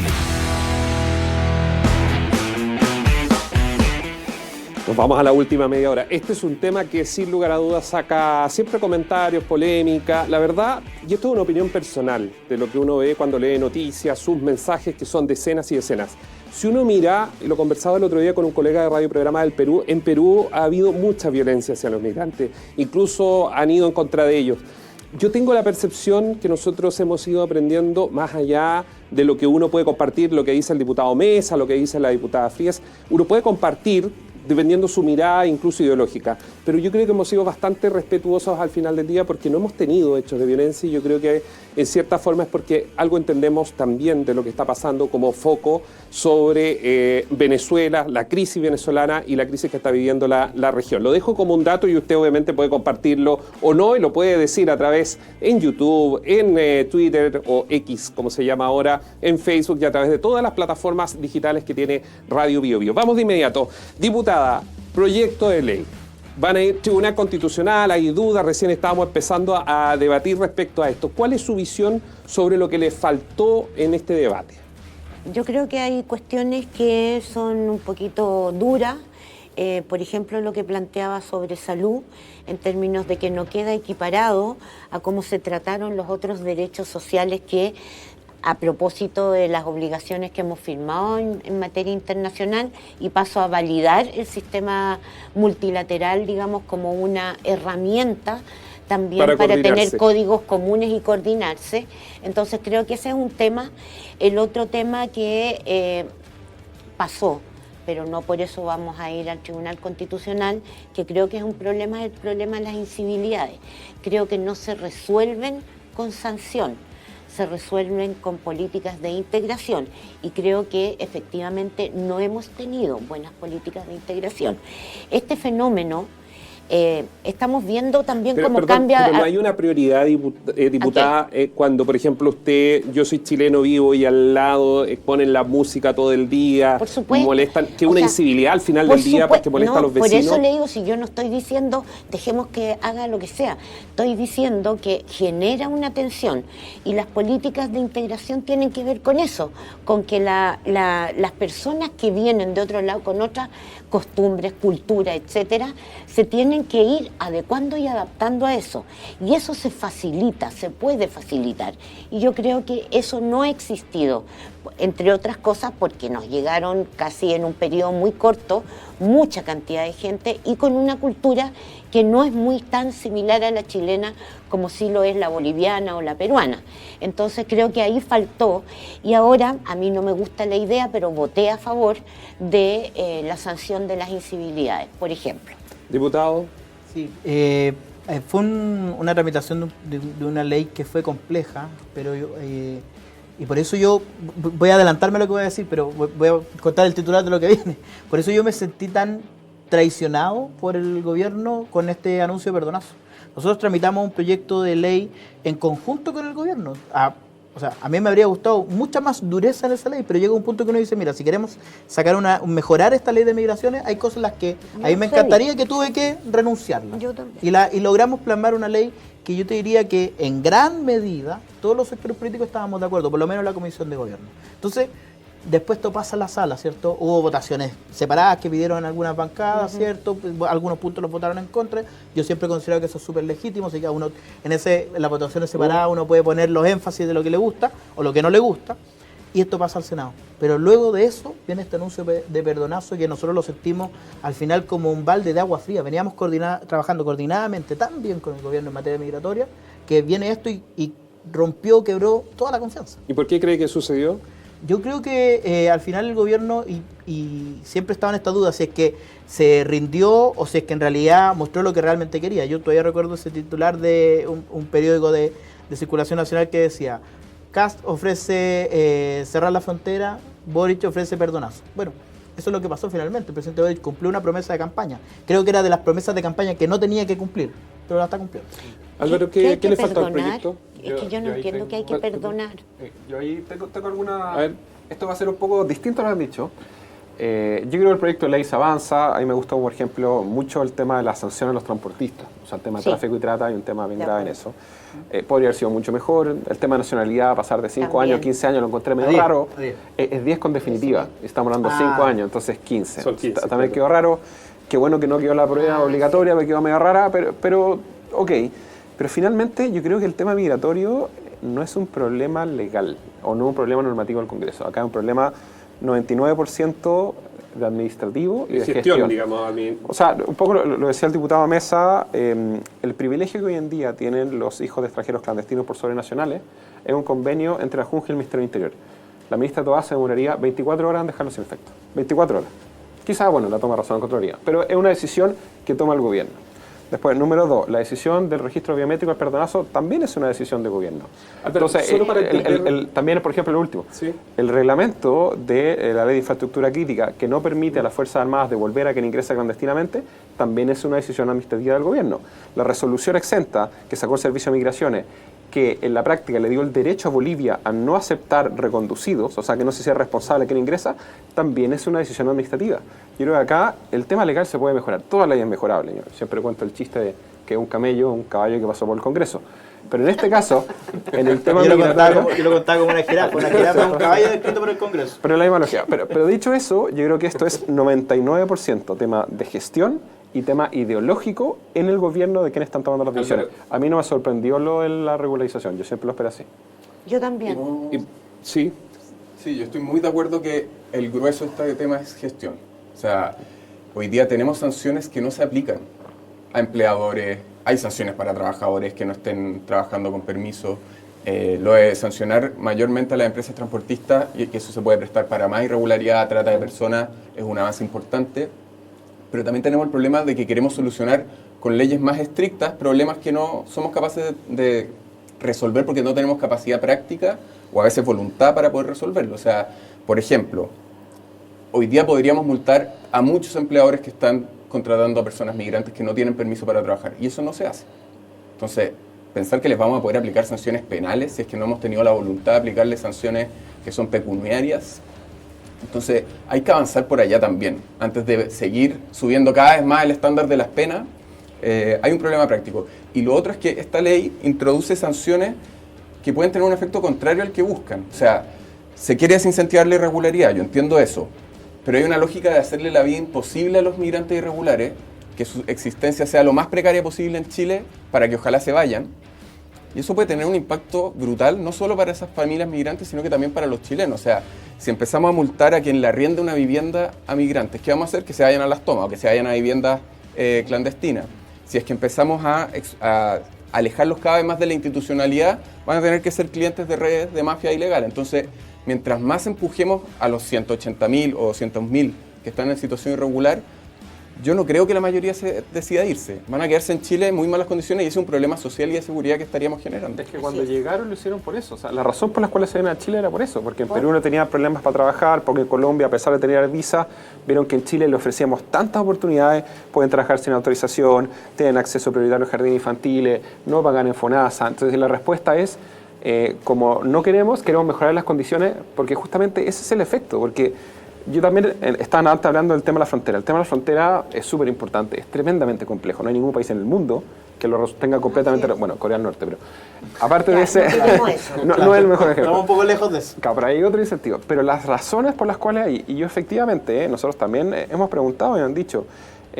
Nos vamos a la última media hora. Este es un tema que sin lugar a dudas saca siempre comentarios, polémica. La verdad, y esto es una opinión personal de lo que uno ve cuando lee noticias, sus mensajes que son decenas y decenas. Si uno mira, y lo conversaba el otro día con un colega de Radio Programa del Perú, en Perú ha habido mucha violencia hacia los migrantes. Incluso han ido en contra de ellos. Yo tengo la percepción que nosotros hemos ido aprendiendo más allá de lo que uno puede compartir, lo que dice el diputado Mesa, lo que dice la diputada Frías. Uno puede compartir dependiendo su mirada, incluso ideológica. Pero yo creo que hemos sido bastante respetuosos al final del día porque no hemos tenido hechos de violencia y yo creo que en cierta forma es porque algo entendemos también de lo que está pasando como foco sobre Venezuela, la crisis venezolana y la crisis que está viviendo la región. Lo dejo como un dato y usted obviamente puede compartirlo o no y lo puede decir a través en YouTube, en Twitter o X, como se llama ahora, en Facebook y a través de todas las plataformas digitales que tiene Radio BioBio. Vamos de inmediato. Diputada, proyecto de ley. Van a ir Tribunal Constitucional, hay dudas, recién estábamos empezando a debatir respecto a esto. ¿Cuál es su visión sobre lo que le faltó en este debate? Yo creo que hay cuestiones que son un poquito duras. Por ejemplo, lo que planteaba sobre salud, en términos de que no queda equiparado a cómo se trataron los otros derechos sociales que, a propósito de las obligaciones que hemos firmado en materia internacional, y paso a validar el sistema multilateral, digamos, como una herramienta también para tener códigos comunes y coordinarse. Entonces creo que ese es un tema. El otro tema que pasó, pero no por eso vamos a ir al Tribunal Constitucional, que creo que es el problema de las incivilidades. Creo que no se resuelven con sanción, se resuelven con políticas de integración y creo que efectivamente no hemos tenido buenas políticas de integración. Este fenómeno estamos viendo también cómo cambia... Pero no hay una prioridad, diputada, cuando, por ejemplo, yo soy chileno vivo y al lado ponen la música todo el día, por supuesto, molestan, que una incivilidad al final del día porque molesta a los vecinos. Por eso le digo, si yo no estoy diciendo dejemos que haga lo que sea, estoy diciendo que genera una tensión y las políticas de integración tienen que ver con eso, con que las personas que vienen de otro lado con otras costumbres, cultura, etcétera, se tienen que ir adecuando y adaptando a eso. Y eso se facilita, se puede facilitar. Y yo creo que eso no ha existido, entre otras cosas porque nos llegaron casi en un periodo muy corto mucha cantidad de gente y con una cultura que no es muy tan similar a la chilena como sí lo es la boliviana o la peruana. Entonces creo que ahí faltó y ahora a mí no me gusta la idea, pero voté a favor de la sanción de las incivilidades, por ejemplo. Diputado. Sí, fue una tramitación de una ley que fue compleja, pero Y por eso yo voy a adelantarme a lo que voy a decir, pero voy a contar el titular de lo que viene. Por eso yo me sentí tan traicionado por el gobierno con este anuncio de perdonazo. Nosotros tramitamos un proyecto de ley en conjunto con el gobierno. O sea, a mí me habría gustado mucha más dureza en esa ley, pero llega un punto que uno dice, mira, si queremos mejorar esta ley de migraciones, hay cosas en las que a mí me encantaría que tuve que renunciarlas. Yo también. Y logramos plasmar una ley que yo te diría que en gran medida todos los sectores políticos estábamos de acuerdo, por lo menos la Comisión de Gobierno. Entonces, después esto pasa a la sala, ¿cierto? Hubo votaciones separadas que pidieron en algunas bancadas, ¿cierto? Algunos puntos los votaron en contra. Yo siempre considero que eso es súper legítimo, así que uno en las votaciones separadas uno puede poner los énfasis de lo que le gusta o lo que no le gusta, y esto pasa al Senado. Pero luego de eso viene este anuncio de perdonazo que nosotros lo sentimos al final como un balde de agua fría. Veníamos trabajando coordinadamente tan bien con el gobierno en materia migratoria que viene esto y quebró toda la confianza. ¿Y por qué cree que sucedió? Yo creo que al final el gobierno, y siempre estaba en esta duda, si es que se rindió o si es que en realidad mostró lo que realmente quería. Yo todavía recuerdo ese titular de un periódico de circulación nacional que decía: Kast ofrece cerrar la frontera, Boric ofrece perdonazo. Bueno, eso es lo que pasó finalmente. El presidente Boric cumplió una promesa de campaña. Creo que era de las promesas de campaña que no tenía que cumplir, pero la está cumpliendo. Álvaro, ¿qué le falta al proyecto? Es que yo no entiendo que hay que perdonar. Yo ahí tengo alguna... A ver, esto va a ser un poco distinto a lo que han dicho. Yo creo que el proyecto de ley se avanza. A mí me gustó, por ejemplo, mucho el tema de las sanciones a los transportistas. O sea, el tema de tráfico y trata, hay un tema bien grave en eso. Podría haber sido mucho mejor. El tema de nacionalidad, pasar de 5 años a 15 años, lo encontré medio raro. Es 10 con definitiva. Estamos hablando de 5 años, entonces 15. Son 15. También quedó raro. Qué bueno que no quedó la prueba obligatoria, me quedó medio rara, pero ok. Pero finalmente yo creo que el tema migratorio no es un problema legal o no un problema normativo del Congreso. Acá es un problema 99% de administrativo y de gestión. Digamos, a mí. O sea, un poco lo decía el diputado Mesa, el privilegio que hoy en día tienen los hijos de extranjeros clandestinos por sobre nacionales es un convenio entre la Junta y el Ministerio del Interior. La ministra Toá se demoraría 24 horas en dejarlo sin efecto. 24 horas. Quizás, bueno, la toma razón en Contraloría, pero es una decisión que toma el gobierno. Después, número 2, la decisión del registro biométrico del perdonazo también es una decisión de gobierno. Entonces, también, por ejemplo, el último, el reglamento de la Ley de Infraestructura Crítica, que no permite a las Fuerzas Armadas devolver a quien ingresa clandestinamente, también es una decisión administrativa del gobierno. La resolución exenta que sacó el Servicio de Migraciones, que en la práctica le dio el derecho a Bolivia a no aceptar reconducidos, o sea, que no se sea responsable quien ingresa, también es una decisión administrativa. Yo creo que acá el tema legal se puede mejorar. Toda ley es mejorable. Yo siempre cuento el chiste de que es un caballo que pasó por el Congreso. Pero en este caso, en el tema migratorio... Yo lo contaba como una jirafa es un caballo descrito por el Congreso. Pero la misma lógica. Pero dicho eso, yo creo que esto es 99% tema de gestión y tema ideológico en el gobierno de quienes están tomando las decisiones. A mí no me sorprendió lo de la regularización, yo siempre lo esperé así. Yo también. Sí. Sí, yo estoy muy de acuerdo que el grueso de este tema es gestión. O sea, hoy día tenemos sanciones que no se aplican a empleadores, hay sanciones para trabajadores que no estén trabajando con permiso, lo de sancionar mayormente a las empresas transportistas, y que eso se puede prestar para más irregularidad, trata de personas, es un avance importante, pero también tenemos el problema de que queremos solucionar con leyes más estrictas problemas que no somos capaces de resolver porque no tenemos capacidad práctica o a veces voluntad para poder resolverlo. O sea, por ejemplo, hoy día podríamos multar a muchos empleadores que están contratando a personas migrantes que no tienen permiso para trabajar, y eso no se hace. Entonces, pensar que les vamos a poder aplicar sanciones penales si es que no hemos tenido la voluntad de aplicarles sanciones que son pecuniarias. Entonces, hay que avanzar por allá también. Antes de seguir subiendo cada vez más el estándar de las penas, hay un problema práctico. Y lo otro es que esta ley introduce sanciones que pueden tener un efecto contrario al que buscan. O sea, se quiere desincentivar la irregularidad, yo entiendo eso, pero hay una lógica de hacerle la vida imposible a los migrantes irregulares, que su existencia sea lo más precaria posible en Chile para que ojalá se vayan. Y eso puede tener un impacto brutal, no solo para esas familias migrantes, sino que también para los chilenos. O sea, si empezamos a multar a quien le arriende una vivienda a migrantes, ¿qué vamos a hacer? Que se vayan a las tomas o que se vayan a viviendas clandestinas. Si es que empezamos a alejarlos cada vez más de la institucionalidad, van a tener que ser clientes de redes de mafia ilegal. Entonces, mientras más empujemos a los 180.000 o 200.000 que están en situación irregular, Yo no creo que la mayoría se decida irse. Van a quedarse en Chile en muy malas condiciones y ese es un problema social y de seguridad que estaríamos generando. Es que cuando llegaron lo hicieron por eso. O sea, la razón por la cual se vienen a Chile era por eso. Porque en Perú no tenía problemas para trabajar, porque en Colombia, a pesar de tener visa, vieron que en Chile le ofrecíamos tantas oportunidades. Pueden trabajar sin autorización, tienen acceso prioritario a jardines infantiles, no pagan en FONASA. Entonces la respuesta es, como no queremos mejorar las condiciones, porque justamente ese es el efecto. Porque yo también estaba antes hablando del tema de la frontera. El tema de la frontera es súper importante, es tremendamente complejo. No hay ningún país en el mundo que lo tenga completamente... Bueno, Corea del Norte, pero aparte de ese... no es el mejor ejemplo. Estamos un poco lejos de eso. Claro, pero hay otro incentivo. Pero las razones por las cuales hay, y yo efectivamente, nosotros también hemos preguntado y han dicho,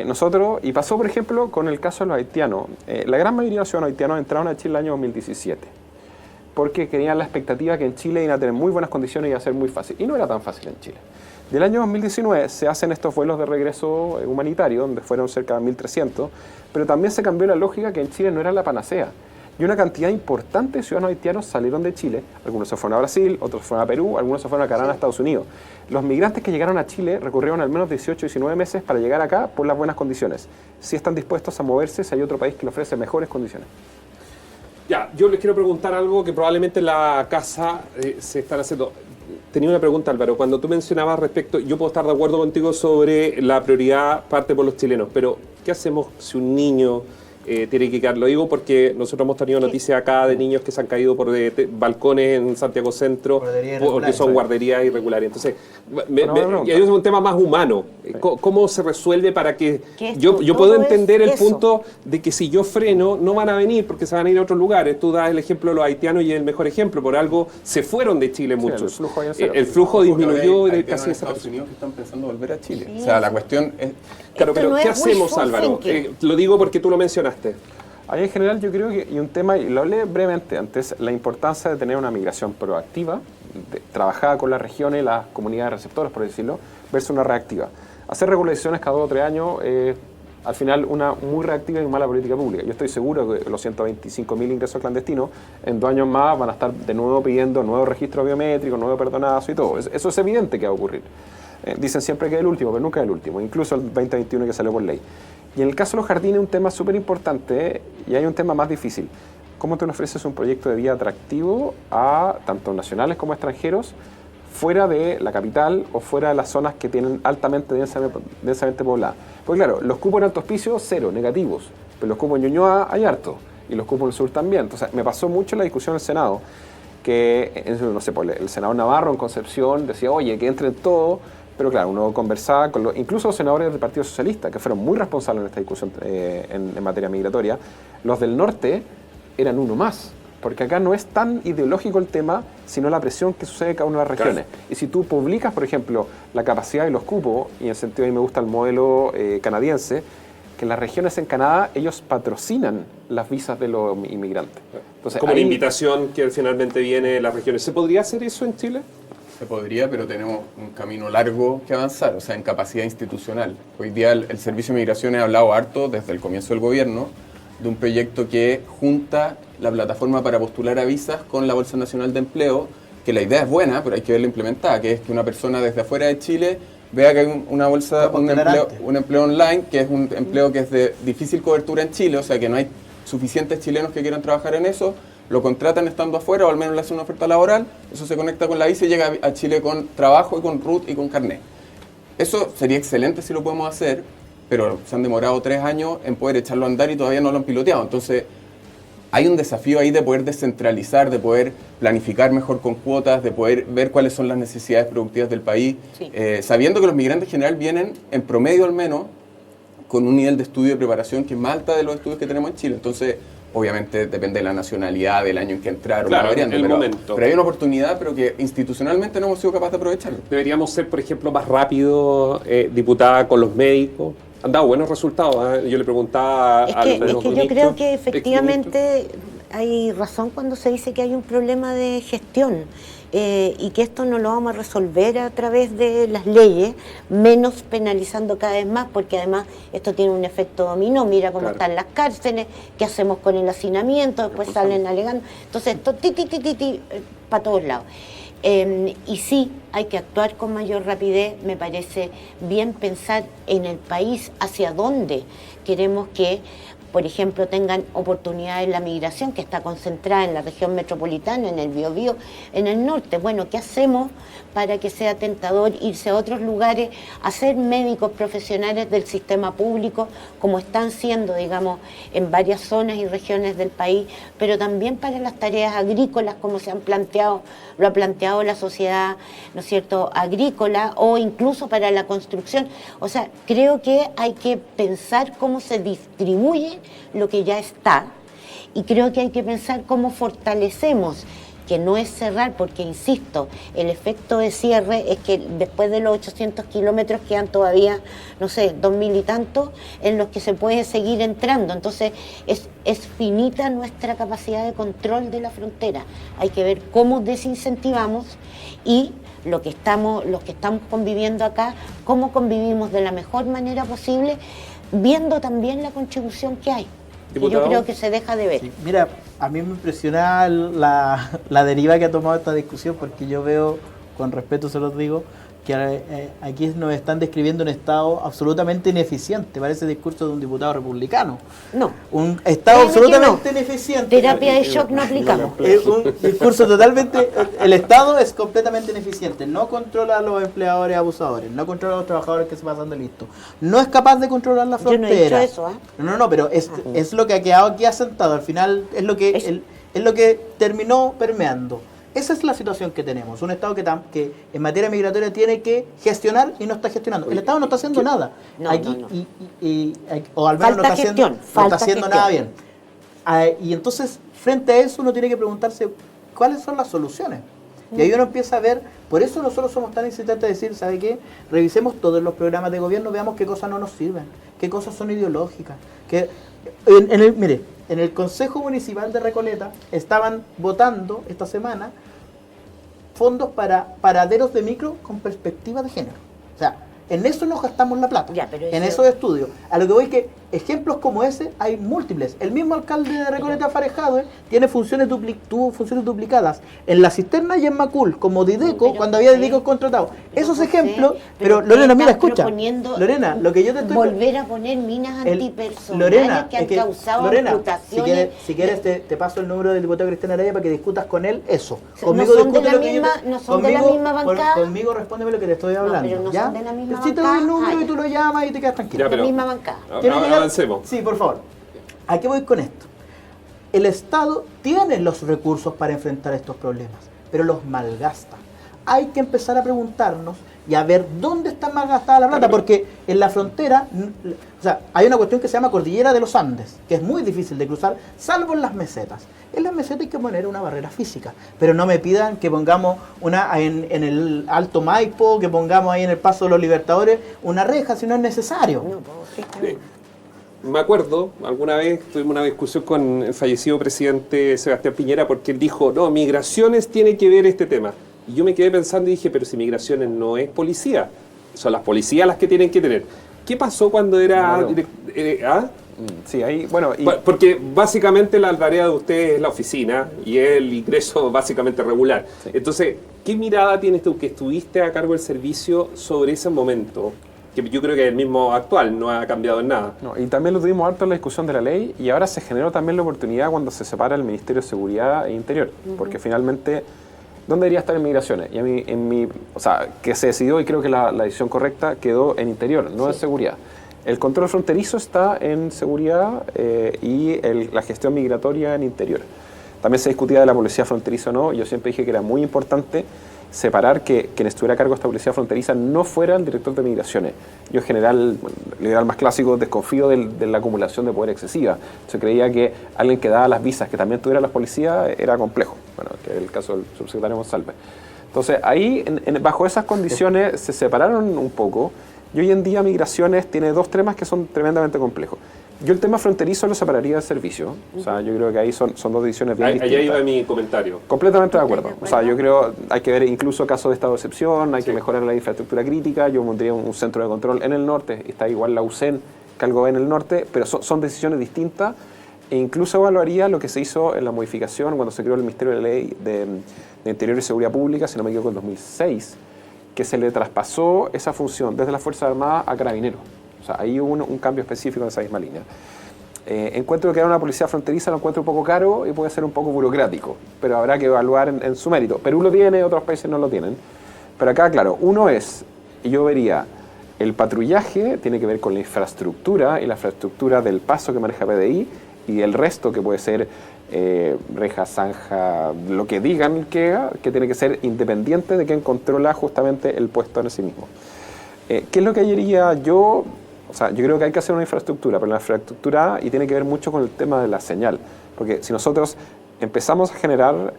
nosotros, y pasó por ejemplo con el caso de los haitianos, la gran mayoría de los ciudadanos haitianos entraron a Chile el año 2017, porque tenían la expectativa que en Chile iban a tener muy buenas condiciones y iba a ser muy fácil. Y no era tan fácil en Chile. Del año 2019 se hacen estos vuelos de regreso humanitario, donde fueron cerca de 1.300, pero también se cambió la lógica que en Chile no era la panacea. Y una cantidad importante de ciudadanos haitianos salieron de Chile, algunos se fueron a Brasil, otros fueron a Perú, algunos se fueron a Canadá, Estados Unidos. Los migrantes que llegaron a Chile recorrieron al menos 18, 19 meses para llegar acá por las buenas condiciones. Si están dispuestos a moverse, si hay otro país que les ofrece mejores condiciones. Ya, yo les quiero preguntar algo que probablemente en la casa se están haciendo. Tenía una pregunta, Álvaro. Cuando tú mencionabas respecto, yo puedo estar de acuerdo contigo sobre la prioridad parte por los chilenos, pero ¿qué hacemos si un niño tiene que quedar? Lo digo porque nosotros hemos tenido noticias acá de niños que se han caído por balcones en Santiago Centro porque son guarderías irregulares. Entonces, y es un tema más humano. ¿Cómo se resuelve para que... Yo puedo entender el punto de que si yo freno, no van a venir porque se van a ir a otros lugares. Tú das el ejemplo de los haitianos y es el mejor ejemplo. Por algo se fueron de Chile muchos. El flujo disminuyó de casi Estados Unidos que están pensando volver a Chile. O sea, la cuestión es... Claro, pero ¿qué hacemos, Álvaro? Lo digo porque tú lo mencionaste. Ahí en general yo creo que, y un tema, y lo hablé brevemente antes, la importancia de tener una migración proactiva, trabajada con las regiones, las comunidades receptoras, por decirlo, versus una reactiva. Hacer regulaciones cada 2 o 3 años, al final una muy reactiva y mala política pública. Yo estoy seguro que los 125.000 ingresos clandestinos en 2 años más van a estar de nuevo pidiendo nuevos registros biométricos, nuevo perdonazo y todo. Eso es evidente que va a ocurrir. Dicen siempre que es el último, pero nunca es el último, incluso el 2021 que salió por ley. Y en el caso de los jardines, un tema súper importante, y hay un tema más difícil. ¿Cómo te ofreces un proyecto de vida atractivo a tanto nacionales como extranjeros fuera de la capital o fuera de las zonas que tienen altamente densamente pobladas? Porque claro, los cupos en Alto Hospicio, 0, negativos, pero los cupos en Ñuñoa hay harto, y los cupos en el sur también. Entonces, me pasó mucho la discusión en el Senado, que, no sé, el senador Navarro en Concepción decía, oye, que entren todos. Pero claro, uno conversaba con incluso los senadores del Partido Socialista, que fueron muy responsables en esta discusión en materia migratoria, los del norte eran uno más, porque acá no es tan ideológico el tema, sino la presión que sucede en cada una de las regiones. Claro. Y si tú publicas, por ejemplo, la capacidad de los cupos, y en el sentido a mí me gusta el modelo canadiense, que en las regiones en Canadá ellos patrocinan las visas de los inmigrantes. Entonces, como la invitación que finalmente viene de las regiones. ¿Se podría hacer eso en Chile? Se podría, pero tenemos un camino largo que avanzar, o sea, en capacidad institucional. Hoy día el Servicio de Migraciones ha hablado harto, desde el comienzo del gobierno, de un proyecto que junta la plataforma para postular a visas con la Bolsa Nacional de Empleo, que la idea es buena, pero hay que verla implementada, que es que una persona desde afuera de Chile vea que hay una bolsa, un empleo online, que es un empleo que es de difícil cobertura en Chile, o sea, que no hay suficientes chilenos que quieran trabajar en eso, lo contratan estando afuera o al menos le hacen una oferta laboral, eso se conecta con la visa y llega a Chile con trabajo y con RUT y con carnet. Eso sería excelente si lo podemos hacer, pero se han demorado 3 años en poder echarlo a andar y todavía no lo han piloteado. Entonces, hay un desafío ahí de poder descentralizar, de poder planificar mejor con cuotas, de poder ver cuáles son las necesidades productivas del país, sabiendo que los migrantes en general vienen, en promedio al menos, con un nivel de estudio y preparación que es más alta de los estudios que tenemos en Chile. Entonces, obviamente depende de la nacionalidad, del año en que entraron, claro, pero hay una oportunidad, pero que institucionalmente no hemos sido capaces de aprovecharlo. Deberíamos ser, por ejemplo, más rápidos, diputada, con los médicos. Han dado buenos resultados. Yo le preguntaba a los yo creo que efectivamente hay razón cuando se dice que hay un problema de gestión. Y que esto no lo vamos a resolver a través de las leyes, menos penalizando cada vez más, porque además esto tiene un efecto dominó. Mira cómo están las cárceles, qué hacemos con el hacinamiento, después salen alegando. Entonces esto para todos lados. Y sí, hay que actuar con mayor rapidez. Me parece bien pensar en el país hacia dónde queremos que, por ejemplo, tengan oportunidades la migración, que está concentrada en la región metropolitana, en el Biobío, en el norte. Bueno, ¿qué hacemos para que sea tentador irse a otros lugares, a ser médicos profesionales del sistema público, como están siendo, digamos, en varias zonas y regiones del país, pero también para las tareas agrícolas, como se han planteado, lo ha planteado la sociedad, ¿no es cierto?, agrícola, o incluso para la construcción? O sea, creo que hay que pensar cómo se distribuye lo que ya está, y creo que hay que pensar cómo fortalecemos, que no es cerrar, porque insisto, el efecto de cierre es que después de los 800 kilómetros quedan todavía, no sé, 2000 y tantos en los que se puede seguir entrando. Entonces es finita nuestra capacidad de control de la frontera. Hay que ver cómo desincentivamos, y los que estamos conviviendo acá, cómo convivimos de la mejor manera posible, viendo también la contribución que hay. Que yo creo que se deja de ver. Sí, mira, a mí me impresiona la deriva que ha tomado esta discusión, porque yo veo, con respeto se los digo, que aquí nos están describiendo un Estado absolutamente ineficiente. Parece el discurso de un diputado republicano. No. Un Estado absolutamente ineficiente. Terapia de shock no aplicamos. Es un discurso totalmente... El Estado es completamente ineficiente. No controla a los empleadores abusadores. No controla a los trabajadores que se pasan de listo. No es capaz de controlar la frontera. Yo no he dicho eso, ¿eh? No, pero es lo que ha quedado aquí asentado. Al final es lo que terminó permeando. Esa es la situación que tenemos, un Estado que en materia migratoria tiene que gestionar y no está gestionando. El Estado no está haciendo nada aquí, o al menos no está haciendo nada bien. Y entonces, frente a eso, uno tiene que preguntarse cuáles son las soluciones. Y ahí uno empieza a ver, por eso nosotros somos tan insistentes de decir, ¿sabe qué? Revisemos todos los programas de gobierno, veamos qué cosas no nos sirven, qué cosas son ideológicas. Mire, en el Consejo Municipal de Recoleta estaban votando esta semana fondos para paraderos de micro con perspectiva de género. O sea, en eso nos gastamos la plata, en esos estudios. A lo que voy es que ejemplos como ese hay múltiples. El mismo alcalde de Recoleta, Farejado, tiene tuvo funciones duplicadas en la cisterna y en Macul, como Dideco, cuando había Dideco contratado. Esos ejemplos, pero Lorena, mira, escucha. Lorena, lo que yo te estoy... Volver a poner minas antipersonales que han causado reputaciones. Si quieres te paso el número del diputado Cristian Araya para que discutas con él eso. Conmigo no son de la misma bancada. Conmigo respóndeme lo que te estoy hablando. Pero no son de la misma si te doy el número y tú lo llamas y te quedas tranquilo. La misma bancada. Avancemos. Sí, por favor. ¿A qué voy con esto? El Estado tiene los recursos para enfrentar estos problemas, pero los malgasta. Hay que empezar a preguntarnos y a ver dónde está más gastada la plata, porque en la frontera, o sea, hay una cuestión que se llama Cordillera de los Andes, que es muy difícil de cruzar, salvo en las mesetas. En las mesetas hay que poner una barrera física, pero no me pidan que pongamos una en el Alto Maipo, que pongamos ahí en el Paso de los Libertadores una reja, si no es necesario. Me acuerdo, alguna vez tuvimos una discusión con el fallecido presidente Sebastián Piñera, porque él dijo, no, migraciones tiene que ver este tema. Y yo me quedé pensando y dije, pero si migraciones no es policía, son las policías las que tienen que tener. ¿Qué pasó cuando era... Sí, ahí, bueno... Porque básicamente la tarea de usted es la oficina y el ingreso básicamente regular. Sí. Entonces, ¿qué mirada tienes tú que estuviste a cargo del servicio sobre ese momento? Que yo creo que es el mismo actual, no ha cambiado en nada. No, y también lo tuvimos harto en la discusión de la ley, y ahora se generó también la oportunidad cuando se separa el Ministerio de Seguridad e Interior, porque finalmente, ¿dónde debería estar en Migraciones? Y a mí, o sea, que se decidió, y creo que la decisión correcta quedó en Interior, no en Seguridad. El control fronterizo está en Seguridad y la gestión migratoria en Interior. También se discutía de la policía fronteriza o no, y yo siempre dije que era muy importante separar que quien estuviera a cargo de esta policía fronteriza no fuera el director de migraciones. Yo en general, liberal más clásico, desconfío de la acumulación de poder excesiva. Se creía que alguien que daba las visas, que también tuviera las policías, era complejo. Bueno, que es el caso del subsecretario Monsalve. Entonces, ahí, bajo esas condiciones, se separaron un poco, y hoy en día migraciones tiene dos temas que son tremendamente complejos. Yo el tema fronterizo lo separaría del servicio. O sea, yo creo que ahí son dos decisiones bien distintas. Allá iba mi comentario. Completamente de acuerdo. O sea, yo creo hay que ver incluso casos de estado de excepción, hay que mejorar la infraestructura crítica. Yo pondría un centro de control en el norte, está igual la UCEN que algo en el norte, pero son decisiones distintas. E incluso evaluaría lo que se hizo en la modificación cuando se creó el Ministerio de Ley de Interior y Seguridad Pública, si no me equivoco, en 2006, que se le traspasó esa función desde las Fuerzas Armadas a Carabineros. O sea, ahí hubo un cambio específico en esa misma línea. Encuentro que era una policía fronteriza, lo encuentro un poco caro y puede ser un poco burocrático, pero habrá que evaluar en su mérito. Perú lo tiene, otros países no lo tienen. Pero acá, claro, uno es, y yo vería, el patrullaje tiene que ver con la infraestructura y la infraestructura del paso que maneja PDI y el resto que puede ser reja, zanja, lo que digan que tiene que ser independiente de quien controla justamente el puesto en sí mismo. ¿Qué es lo que haría yo? O sea, yo creo que hay que hacer una infraestructura, pero la infraestructura y tiene que ver mucho con el tema de la señal, porque si nosotros empezamos a generar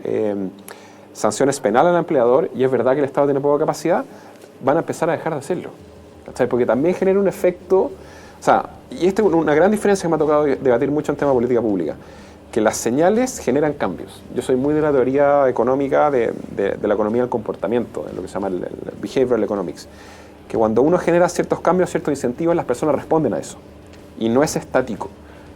sanciones penales al empleador, y es verdad que el Estado tiene poca capacidad, van a empezar a dejar de hacerlo, ¿cachai? Porque también genera un efecto, o sea, y esta es una gran diferencia que me ha tocado debatir mucho en tema de política pública, que las señales generan cambios. Yo soy muy de la teoría económica de la economía del comportamiento, de lo que se llama el behavioral economics, que cuando uno genera ciertos cambios, ciertos incentivos, las personas responden a eso. Y no es estático.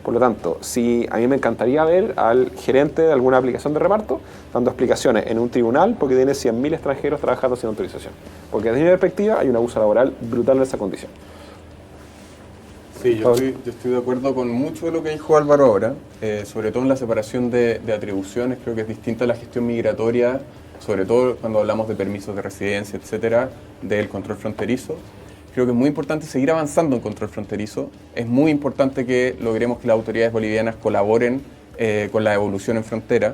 Por lo tanto, si a mí me encantaría ver al gerente de alguna aplicación de reparto dando explicaciones en un tribunal porque tiene 100.000 extranjeros trabajando sin autorización. Porque desde mi perspectiva hay un abuso laboral brutal en esa condición. Sí, yo estoy de acuerdo con mucho de lo que dijo Álvaro ahora, sobre todo en la separación de atribuciones. Creo que es distinta la gestión migratoria, sobre todo cuando hablamos de permisos de residencia, etcétera, del control fronterizo. Creo que es muy importante seguir avanzando en control fronterizo. Es muy importante que logremos que las autoridades bolivianas colaboren con la evolución en frontera.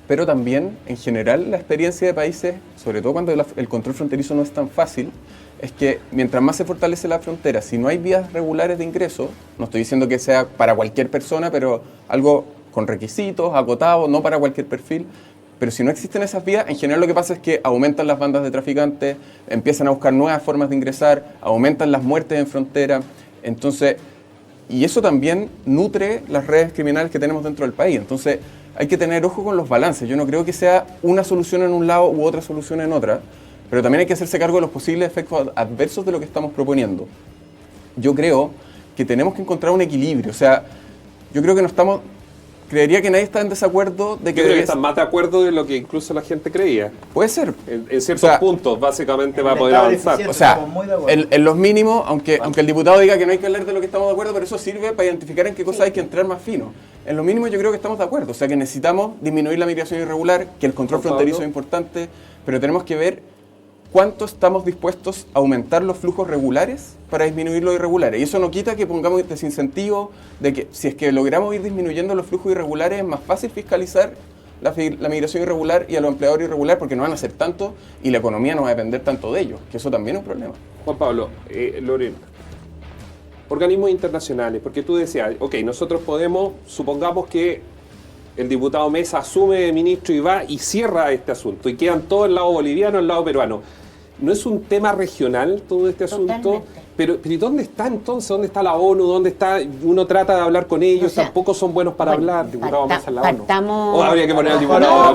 Pero también, en general, la experiencia de países, sobre todo cuando el control fronterizo no es tan fácil, es que mientras más se fortalece la frontera, si no hay vías regulares de ingreso, no estoy diciendo que sea para cualquier persona, pero algo con requisitos, acotado, no para cualquier perfil, pero si no existen esas vías, en general lo que pasa es que aumentan las bandas de traficantes, empiezan a buscar nuevas formas de ingresar, aumentan las muertes en frontera, entonces, y eso también nutre las redes criminales que tenemos dentro del país. Entonces, hay que tener ojo con los balances. Yo no creo que sea una solución en un lado u otra solución en otra, pero también hay que hacerse cargo de los posibles efectos adversos de lo que estamos proponiendo. Yo creo que tenemos que encontrar un equilibrio. O sea, yo creo que no estamos... Creería que nadie está en desacuerdo de que... Yo creo que están más de acuerdo de lo que incluso la gente creía. Puede ser. En ciertos puntos, básicamente, va a poder avanzar. O sea, en los mínimos, aunque el diputado diga que no hay que hablar de lo que estamos de acuerdo, pero eso sirve para identificar en qué cosas hay que entrar más fino. En lo mínimo yo creo que estamos de acuerdo. O sea, que necesitamos disminuir la migración irregular, que el control fronterizo es importante, pero tenemos que ver cuánto estamos dispuestos a aumentar los flujos regulares para disminuir los irregulares. Y eso no quita que pongamos desincentivo de que si es que logramos ir disminuyendo los flujos irregulares es más fácil fiscalizar la migración irregular y a los empleadores irregulares porque no van a ser tanto y la economía no va a depender tanto de ellos, que eso también es un problema. Juan Pablo, Lorena, organismos internacionales, porque tú decías, ok, nosotros podemos, supongamos que el diputado Mesa asume de ministro y va y cierra este asunto y quedan todos el lado boliviano, el lado peruano. ¿No es un tema regional todo este asunto? Totalmente. Pero ¿y dónde está entonces? ¿Dónde está la ONU? ¿Dónde está? Uno trata de hablar con ellos, o sea, tampoco son buenos para hablar. Diputado Mesa en la ONU. O habría que poner al diputado.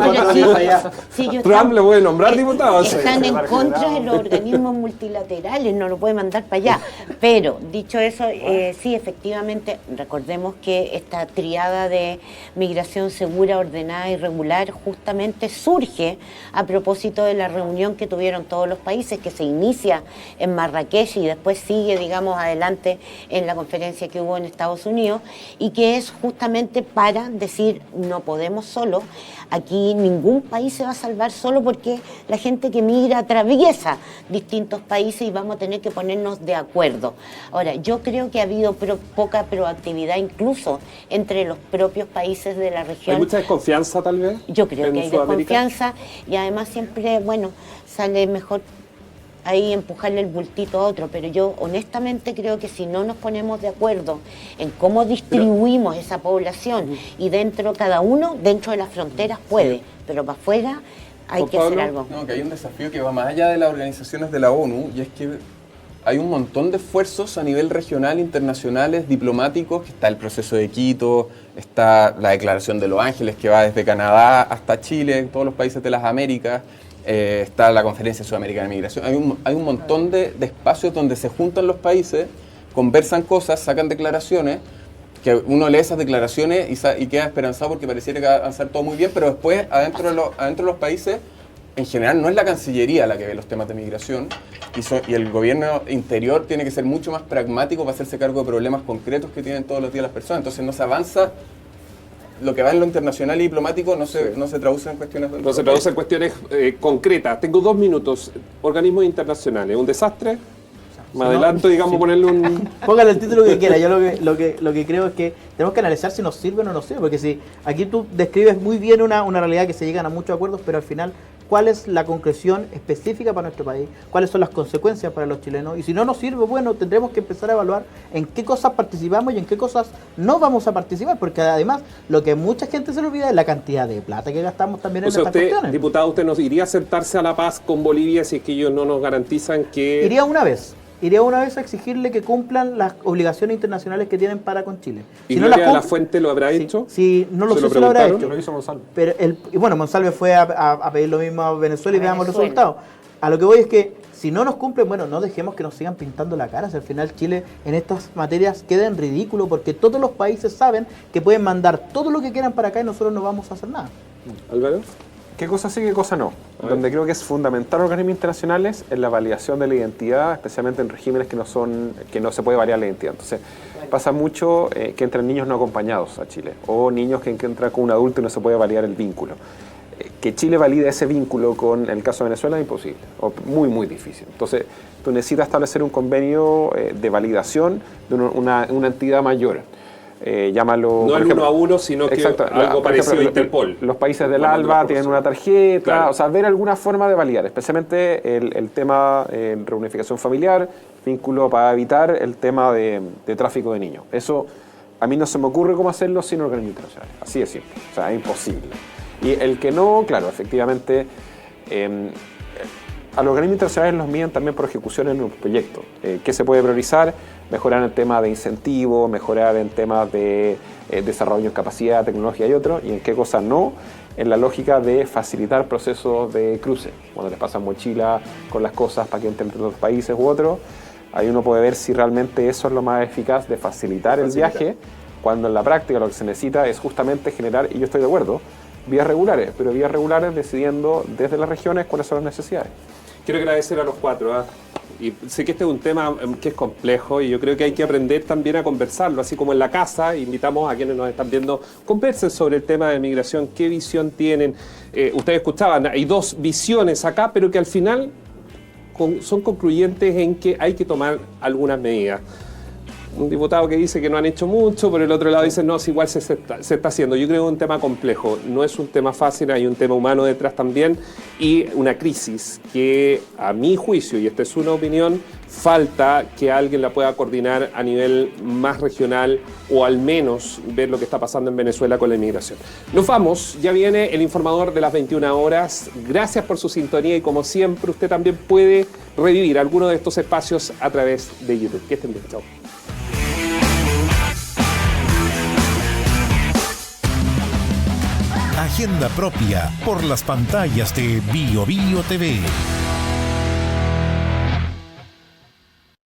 Trump le puede nombrar diputado. Están en contra de los organismos multilaterales, no lo puede mandar para allá. Pero, dicho eso, sí, efectivamente, recordemos que esta triada de migración segura, ordenada y regular justamente surge a propósito de la reunión que tuvieron todos los países, que se inicia en Marrakech y después sigue, digamos, adelante en la conferencia que hubo en Estados Unidos, y que es justamente para decir, no podemos solo, aquí ningún país se va a salvar solo porque la gente que migra atraviesa distintos países y vamos a tener que ponernos de acuerdo. Ahora, yo creo que ha habido poca proactividad incluso entre los propios países de la región. ¿Hay mucha desconfianza tal vez? Yo creo que hay desconfianza y además siempre, bueno, sale mejor ahí empujarle el bultito a otro, pero yo honestamente creo que si no nos ponemos de acuerdo en cómo distribuimos esa población y dentro, cada uno dentro de las fronteras puede, pero para afuera hay que hacer algo. No, que hay un desafío que va más allá de las organizaciones de la ONU, y es que hay un montón de esfuerzos a nivel regional, internacionales, diplomáticos, que está el proceso de Quito, está la Declaración de Los Ángeles que va desde Canadá hasta Chile, todos los países de las Américas, está la Conferencia Sudamericana de Migración. Hay un montón de espacios donde se juntan los países, conversan cosas, sacan declaraciones, que uno lee esas declaraciones y queda esperanzado porque pareciera que va a avanzar todo muy bien, pero después adentro de los países, en general no es la Cancillería la que ve los temas de migración y el gobierno interior tiene que ser mucho más pragmático para hacerse cargo de problemas concretos que tienen todos los días las personas. Entonces no se avanza, lo que va en lo internacional y diplomático no se traduce en cuestiones... No se traduce en cuestiones concretas. Tengo 2 minutos. Organismos internacionales, ¿un desastre? Me adelanto, digamos, ponerle un... Póngale el título que quiera. Yo lo que creo es que tenemos que analizar si nos sirve o no nos sirve, porque si aquí tú describes muy bien una realidad que se llegan a muchos acuerdos, pero al final, ¿cuál es la concreción específica para nuestro país? ¿Cuáles son las consecuencias para los chilenos? Y si no nos sirve, bueno, tendremos que empezar a evaluar en qué cosas participamos y en qué cosas no vamos a participar, porque además lo que mucha gente se le olvida es la cantidad de plata que gastamos también en estas cuestiones. Diputado, ¿usted nos iría a sentarse a la paz con Bolivia si es que ellos no nos garantizan que...? Iría una vez a exigirle que cumplan las obligaciones internacionales que tienen para con Chile. ¿Y Gloria de la Fuente lo habrá hecho? Sí, no lo sé si lo habrá hecho. Lo hizo Monsalve. Pero Monsalve fue a pedir lo mismo a Venezuela y veamos los resultados. A lo que voy es que si no nos cumplen, bueno, no dejemos que nos sigan pintando la cara. Si al final Chile en estas materias queda en ridículo porque todos los países saben que pueden mandar todo lo que quieran para acá y nosotros no vamos a hacer nada. Álvaro. ¿Qué cosa sí y qué cosa no? Donde creo que es fundamental organismos internacionales en la validación de la identidad, especialmente en regímenes que no se puede variar la identidad. Entonces, pasa mucho que entran niños no acompañados a Chile, o niños que entran con un adulto y no se puede validar el vínculo. Que Chile valide ese vínculo con el caso de Venezuela es imposible, o muy, muy difícil. Entonces, tú necesitas establecer un convenio de validación de una entidad mayor. Llámalo, no el ejemplo, 1 a 1, sino que algo parecido a Interpol. Los países del ALBA tienen una tarjeta, claro. O sea, ver alguna forma de validar, especialmente el tema reunificación familiar, vínculo para evitar el tema de tráfico de niños. Eso a mí no se me ocurre cómo hacerlo sin organismos internacionales, así de simple, o sea, es imposible. Y el que no, claro, efectivamente, a los organismos internacionales los miden también por ejecución en un proyecto. ¿Qué se puede priorizar? Mejorar en el tema de incentivo, mejorar en temas de desarrollo en capacidad, tecnología y otros, y en qué cosas no, en la lógica de facilitar procesos de cruce. Cuando les pasan mochila con las cosas para que entren entre los países u otros, ahí uno puede ver si realmente eso es lo más eficaz de facilitar el viaje, cuando en la práctica lo que se necesita es justamente generar, y yo estoy de acuerdo, vías regulares, pero vías regulares decidiendo desde las regiones cuáles son las necesidades. Quiero agradecer a los 4. Y sé que este es un tema que es complejo y yo creo que hay que aprender también a conversarlo, así como en la casa. Invitamos a quienes nos están viendo, conversen sobre el tema de migración, qué visión tienen. Ustedes escuchaban, hay 2 visiones acá, pero que al final son concluyentes en que hay que tomar algunas medidas. Un diputado que dice que no han hecho mucho, por el otro lado dice no, si igual se está haciendo. Yo creo que es un tema complejo, no es un tema fácil, hay un tema humano detrás también y una crisis que a mi juicio, y esta es una opinión, falta que alguien la pueda coordinar a nivel más regional o al menos ver lo que está pasando en Venezuela con la inmigración. Nos vamos, ya viene el informador de las 21 horas. Gracias por su sintonía y como siempre usted también puede revivir alguno de estos espacios a través de YouTube. Que estén bien, chao. Agenda propia por las pantallas de Bio Bio TV.